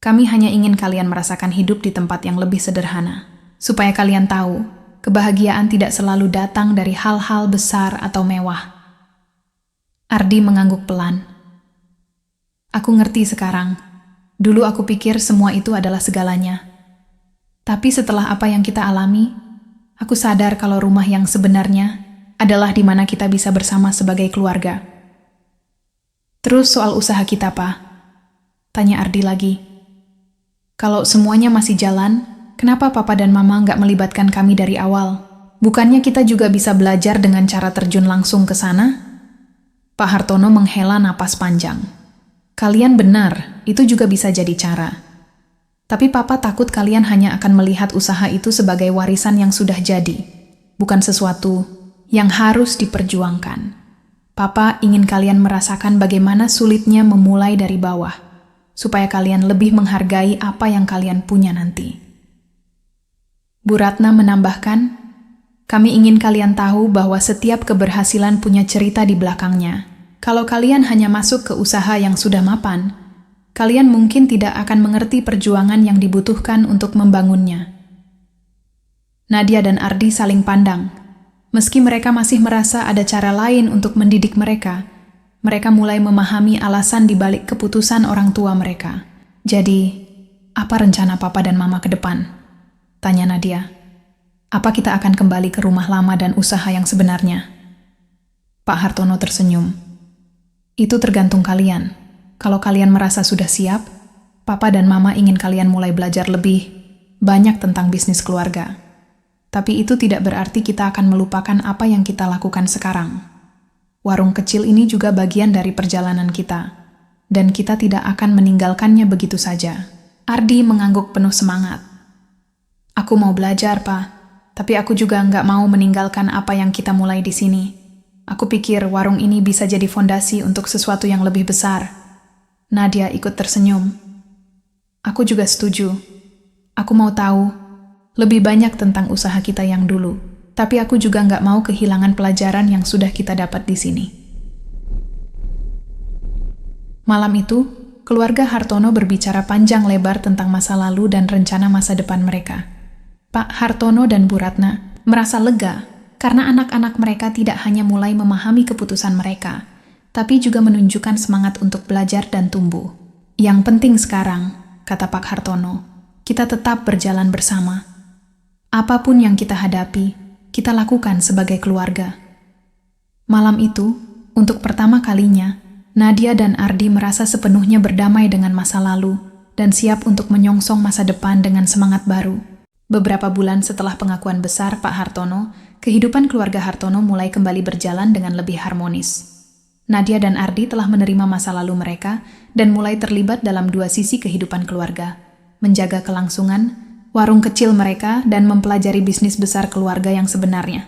Kami hanya ingin kalian merasakan hidup di tempat yang lebih sederhana. Supaya kalian tahu, kebahagiaan tidak selalu datang dari hal-hal besar atau mewah. Ardi mengangguk pelan. Aku ngerti sekarang. Dulu aku pikir semua itu adalah segalanya. Tapi setelah apa yang kita alami, aku sadar kalau rumah yang sebenarnya adalah di mana kita bisa bersama sebagai keluarga. Terus soal usaha kita, Pak? Tanya Ardi lagi. Kalau semuanya masih jalan, kenapa Papa dan Mama nggak melibatkan kami dari awal? Bukannya kita juga bisa belajar dengan cara terjun langsung ke sana? Pak Hartono menghela napas panjang. Kalian benar, itu juga bisa jadi cara. Tapi Papa takut kalian hanya akan melihat usaha itu sebagai warisan yang sudah jadi, bukan sesuatu yang harus diperjuangkan. Papa ingin kalian merasakan bagaimana sulitnya memulai dari bawah, supaya kalian lebih menghargai apa yang kalian punya nanti. Bu Ratna menambahkan, kami ingin kalian tahu bahwa setiap keberhasilan punya cerita di belakangnya. Kalau kalian hanya masuk ke usaha yang sudah mapan, kalian mungkin tidak akan mengerti perjuangan yang dibutuhkan untuk membangunnya. Nadia dan Ardi saling pandang. Meski mereka masih merasa ada cara lain untuk mendidik mereka, mereka mulai memahami alasan di balik keputusan orang tua mereka. Jadi, apa rencana Papa dan Mama ke depan? Tanya Nadia. Apa kita akan kembali ke rumah lama dan usaha yang sebenarnya? Pak Hartono tersenyum. Itu tergantung kalian. Kalau kalian merasa sudah siap, Papa dan Mama ingin kalian mulai belajar lebih banyak tentang bisnis keluarga. Tapi itu tidak berarti kita akan melupakan apa yang kita lakukan sekarang. Warung kecil ini juga bagian dari perjalanan kita, dan kita tidak akan meninggalkannya begitu saja. Ardi mengangguk penuh semangat. Aku mau belajar, Pak, tapi aku juga nggak mau meninggalkan apa yang kita mulai di sini. Aku pikir warung ini bisa jadi fondasi untuk sesuatu yang lebih besar. Nadia ikut tersenyum. Aku juga setuju. Aku mau tahu lebih banyak tentang usaha kita yang dulu, tapi aku juga nggak mau kehilangan pelajaran yang sudah kita dapat di sini. Malam itu, keluarga Hartono berbicara panjang lebar tentang masa lalu dan rencana masa depan mereka. Pak Hartono dan Bu Ratna merasa lega karena anak-anak mereka tidak hanya mulai memahami keputusan mereka, tapi juga menunjukkan semangat untuk belajar dan tumbuh. Yang penting sekarang, kata Pak Hartono, kita tetap berjalan bersama. Apapun yang kita hadapi, kita lakukan sebagai keluarga. Malam itu, untuk pertama kalinya, Nadia dan Ardi merasa sepenuhnya berdamai dengan masa lalu dan siap untuk menyongsong masa depan dengan semangat baru. Beberapa bulan setelah pengakuan besar Pak Hartono, kehidupan keluarga Hartono mulai kembali berjalan dengan lebih harmonis. Nadia dan Ardi telah menerima masa lalu mereka dan mulai terlibat dalam dua sisi kehidupan keluarga, menjaga kelangsungan warung kecil mereka dan mempelajari bisnis besar keluarga yang sebenarnya.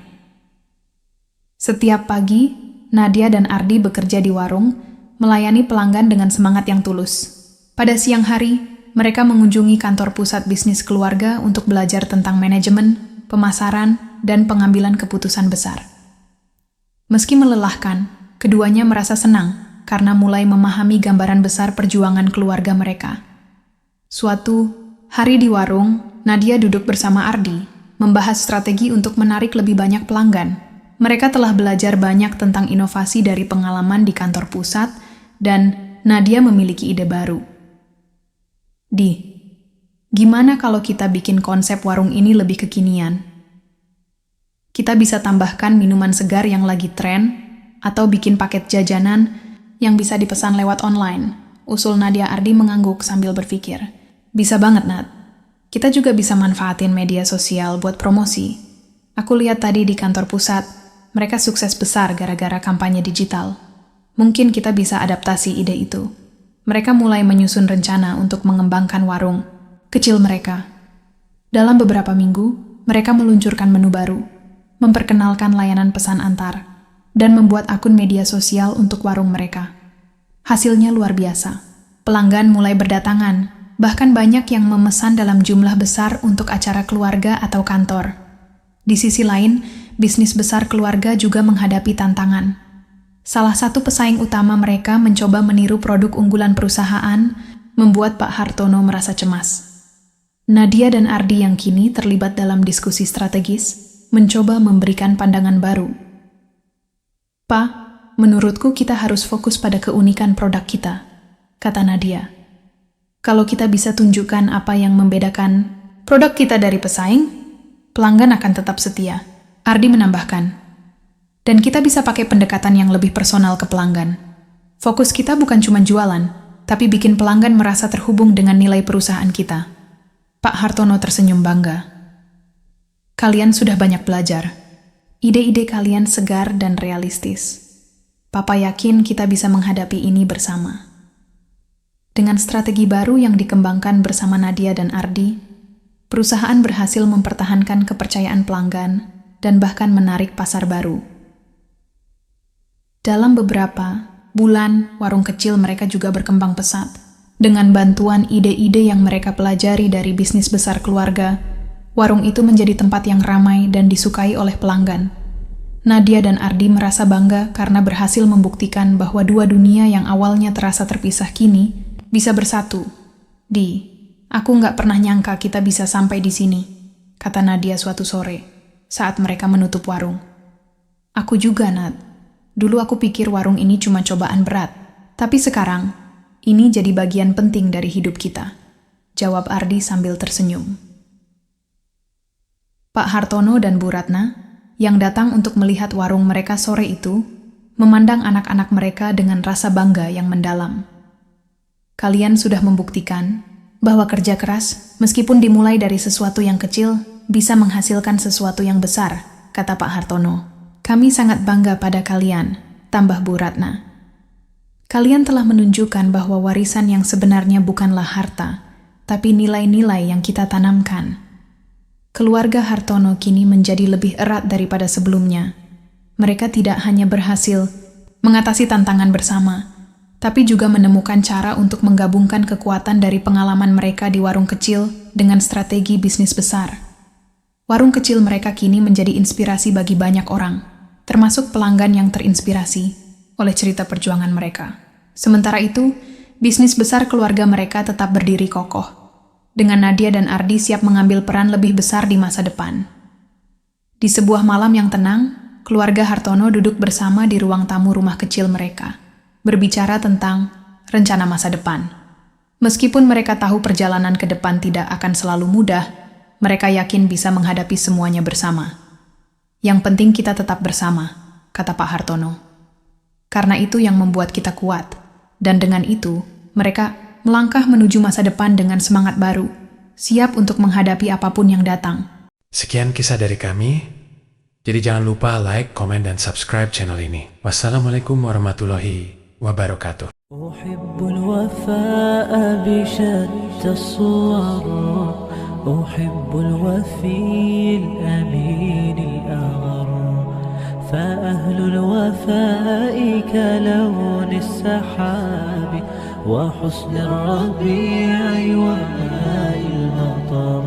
Setiap pagi, Nadia dan Ardi bekerja di warung, melayani pelanggan dengan semangat yang tulus. Pada siang hari, mereka mengunjungi kantor pusat bisnis keluarga untuk belajar tentang manajemen, pemasaran, dan pengambilan keputusan besar. Meski melelahkan, keduanya merasa senang karena mulai memahami gambaran besar perjuangan keluarga mereka. Suatu hari di warung, Nadia duduk bersama Ardi, membahas strategi untuk menarik lebih banyak pelanggan. Mereka telah belajar banyak tentang inovasi dari pengalaman di kantor pusat, dan Nadia memiliki ide baru. Gimana kalau kita bikin konsep warung ini lebih kekinian? Kita bisa tambahkan minuman segar yang lagi tren, atau bikin paket jajanan yang bisa dipesan lewat online. Usul Nadia. Ardi mengangguk sambil berpikir. Bisa banget, Nat. Kita juga bisa manfaatin media sosial buat promosi. Aku lihat tadi di kantor pusat, mereka sukses besar gara-gara kampanye digital. Mungkin kita bisa adaptasi ide itu. Mereka mulai menyusun rencana untuk mengembangkan warung kecil mereka. Dalam beberapa minggu, mereka meluncurkan menu baru, memperkenalkan layanan pesan antar, dan membuat akun media sosial untuk warung mereka. Hasilnya luar biasa. Pelanggan mulai berdatangan, Bahkan banyak yang memesan dalam jumlah besar untuk acara keluarga atau kantor. Di sisi lain, bisnis besar keluarga juga menghadapi tantangan. Salah satu pesaing utama mereka mencoba meniru produk unggulan perusahaan, membuat Pak Hartono merasa cemas. Nadia dan Ardi yang kini terlibat dalam diskusi strategis, mencoba memberikan pandangan baru. "Pak, menurutku kita harus fokus pada keunikan produk kita," kata Nadia. "Kalau kita bisa tunjukkan apa yang membedakan produk kita dari pesaing, pelanggan akan tetap setia," Ardi menambahkan. "Dan kita bisa pakai pendekatan yang lebih personal ke pelanggan. Fokus kita bukan cuma jualan, tapi bikin pelanggan merasa terhubung dengan nilai perusahaan kita." Pak Hartono tersenyum bangga. "Kalian sudah banyak belajar. Ide-ide kalian segar dan realistis. Papa yakin kita bisa menghadapi ini bersama." Dengan strategi baru yang dikembangkan bersama Nadia dan Ardi, perusahaan berhasil mempertahankan kepercayaan pelanggan dan bahkan menarik pasar baru. Dalam beberapa bulan, warung kecil mereka juga berkembang pesat. Dengan bantuan ide-ide yang mereka pelajari dari bisnis besar keluarga, warung itu menjadi tempat yang ramai dan disukai oleh pelanggan. Nadia dan Ardi merasa bangga karena berhasil membuktikan bahwa dua dunia yang awalnya terasa terpisah kini bisa bersatu. Aku nggak pernah nyangka kita bisa sampai di sini," kata Nadia suatu sore saat mereka menutup warung. "Aku juga, Nat. Dulu aku pikir warung ini cuma cobaan berat, tapi sekarang ini jadi bagian penting dari hidup kita," jawab Ardi sambil tersenyum. Pak Hartono dan Bu Ratna, yang datang untuk melihat warung mereka sore itu, memandang anak-anak mereka dengan rasa bangga yang mendalam. "Kalian sudah membuktikan bahwa kerja keras, meskipun dimulai dari sesuatu yang kecil, bisa menghasilkan sesuatu yang besar," kata Pak Hartono. "Kami sangat bangga pada kalian," tambah Bu Ratna. "Kalian telah menunjukkan bahwa warisan yang sebenarnya bukanlah harta, tapi nilai-nilai yang kita tanamkan." Keluarga Hartono kini menjadi lebih erat daripada sebelumnya. Mereka tidak hanya berhasil mengatasi tantangan bersama, tapi juga menemukan cara untuk menggabungkan kekuatan dari pengalaman mereka di warung kecil dengan strategi bisnis besar. Warung kecil mereka kini menjadi inspirasi bagi banyak orang, termasuk pelanggan yang terinspirasi oleh cerita perjuangan mereka. Sementara itu, bisnis besar keluarga mereka tetap berdiri kokoh, dengan Nadia dan Ardi siap mengambil peran lebih besar di masa depan. Di sebuah malam yang tenang, keluarga Hartono duduk bersama di ruang tamu rumah kecil mereka, berbicara tentang rencana masa depan. Meskipun mereka tahu perjalanan ke depan tidak akan selalu mudah, mereka yakin bisa menghadapi semuanya bersama. "Yang penting kita tetap bersama," kata Pak Hartono. "Karena itu yang membuat kita kuat, dan dengan itu, mereka melangkah menuju masa depan dengan semangat baru, siap untuk menghadapi apapun yang datang." Sekian kisah dari kami. Jadi jangan lupa like, komen, dan subscribe channel ini. Wassalamualaikum warahmatullahi wabarakatuh. أحب الوفاء بشتى الصور أحب الوفي الأمين الأغر فأهل الوفاء كلون السحاب وحسن الربيع وماء المطر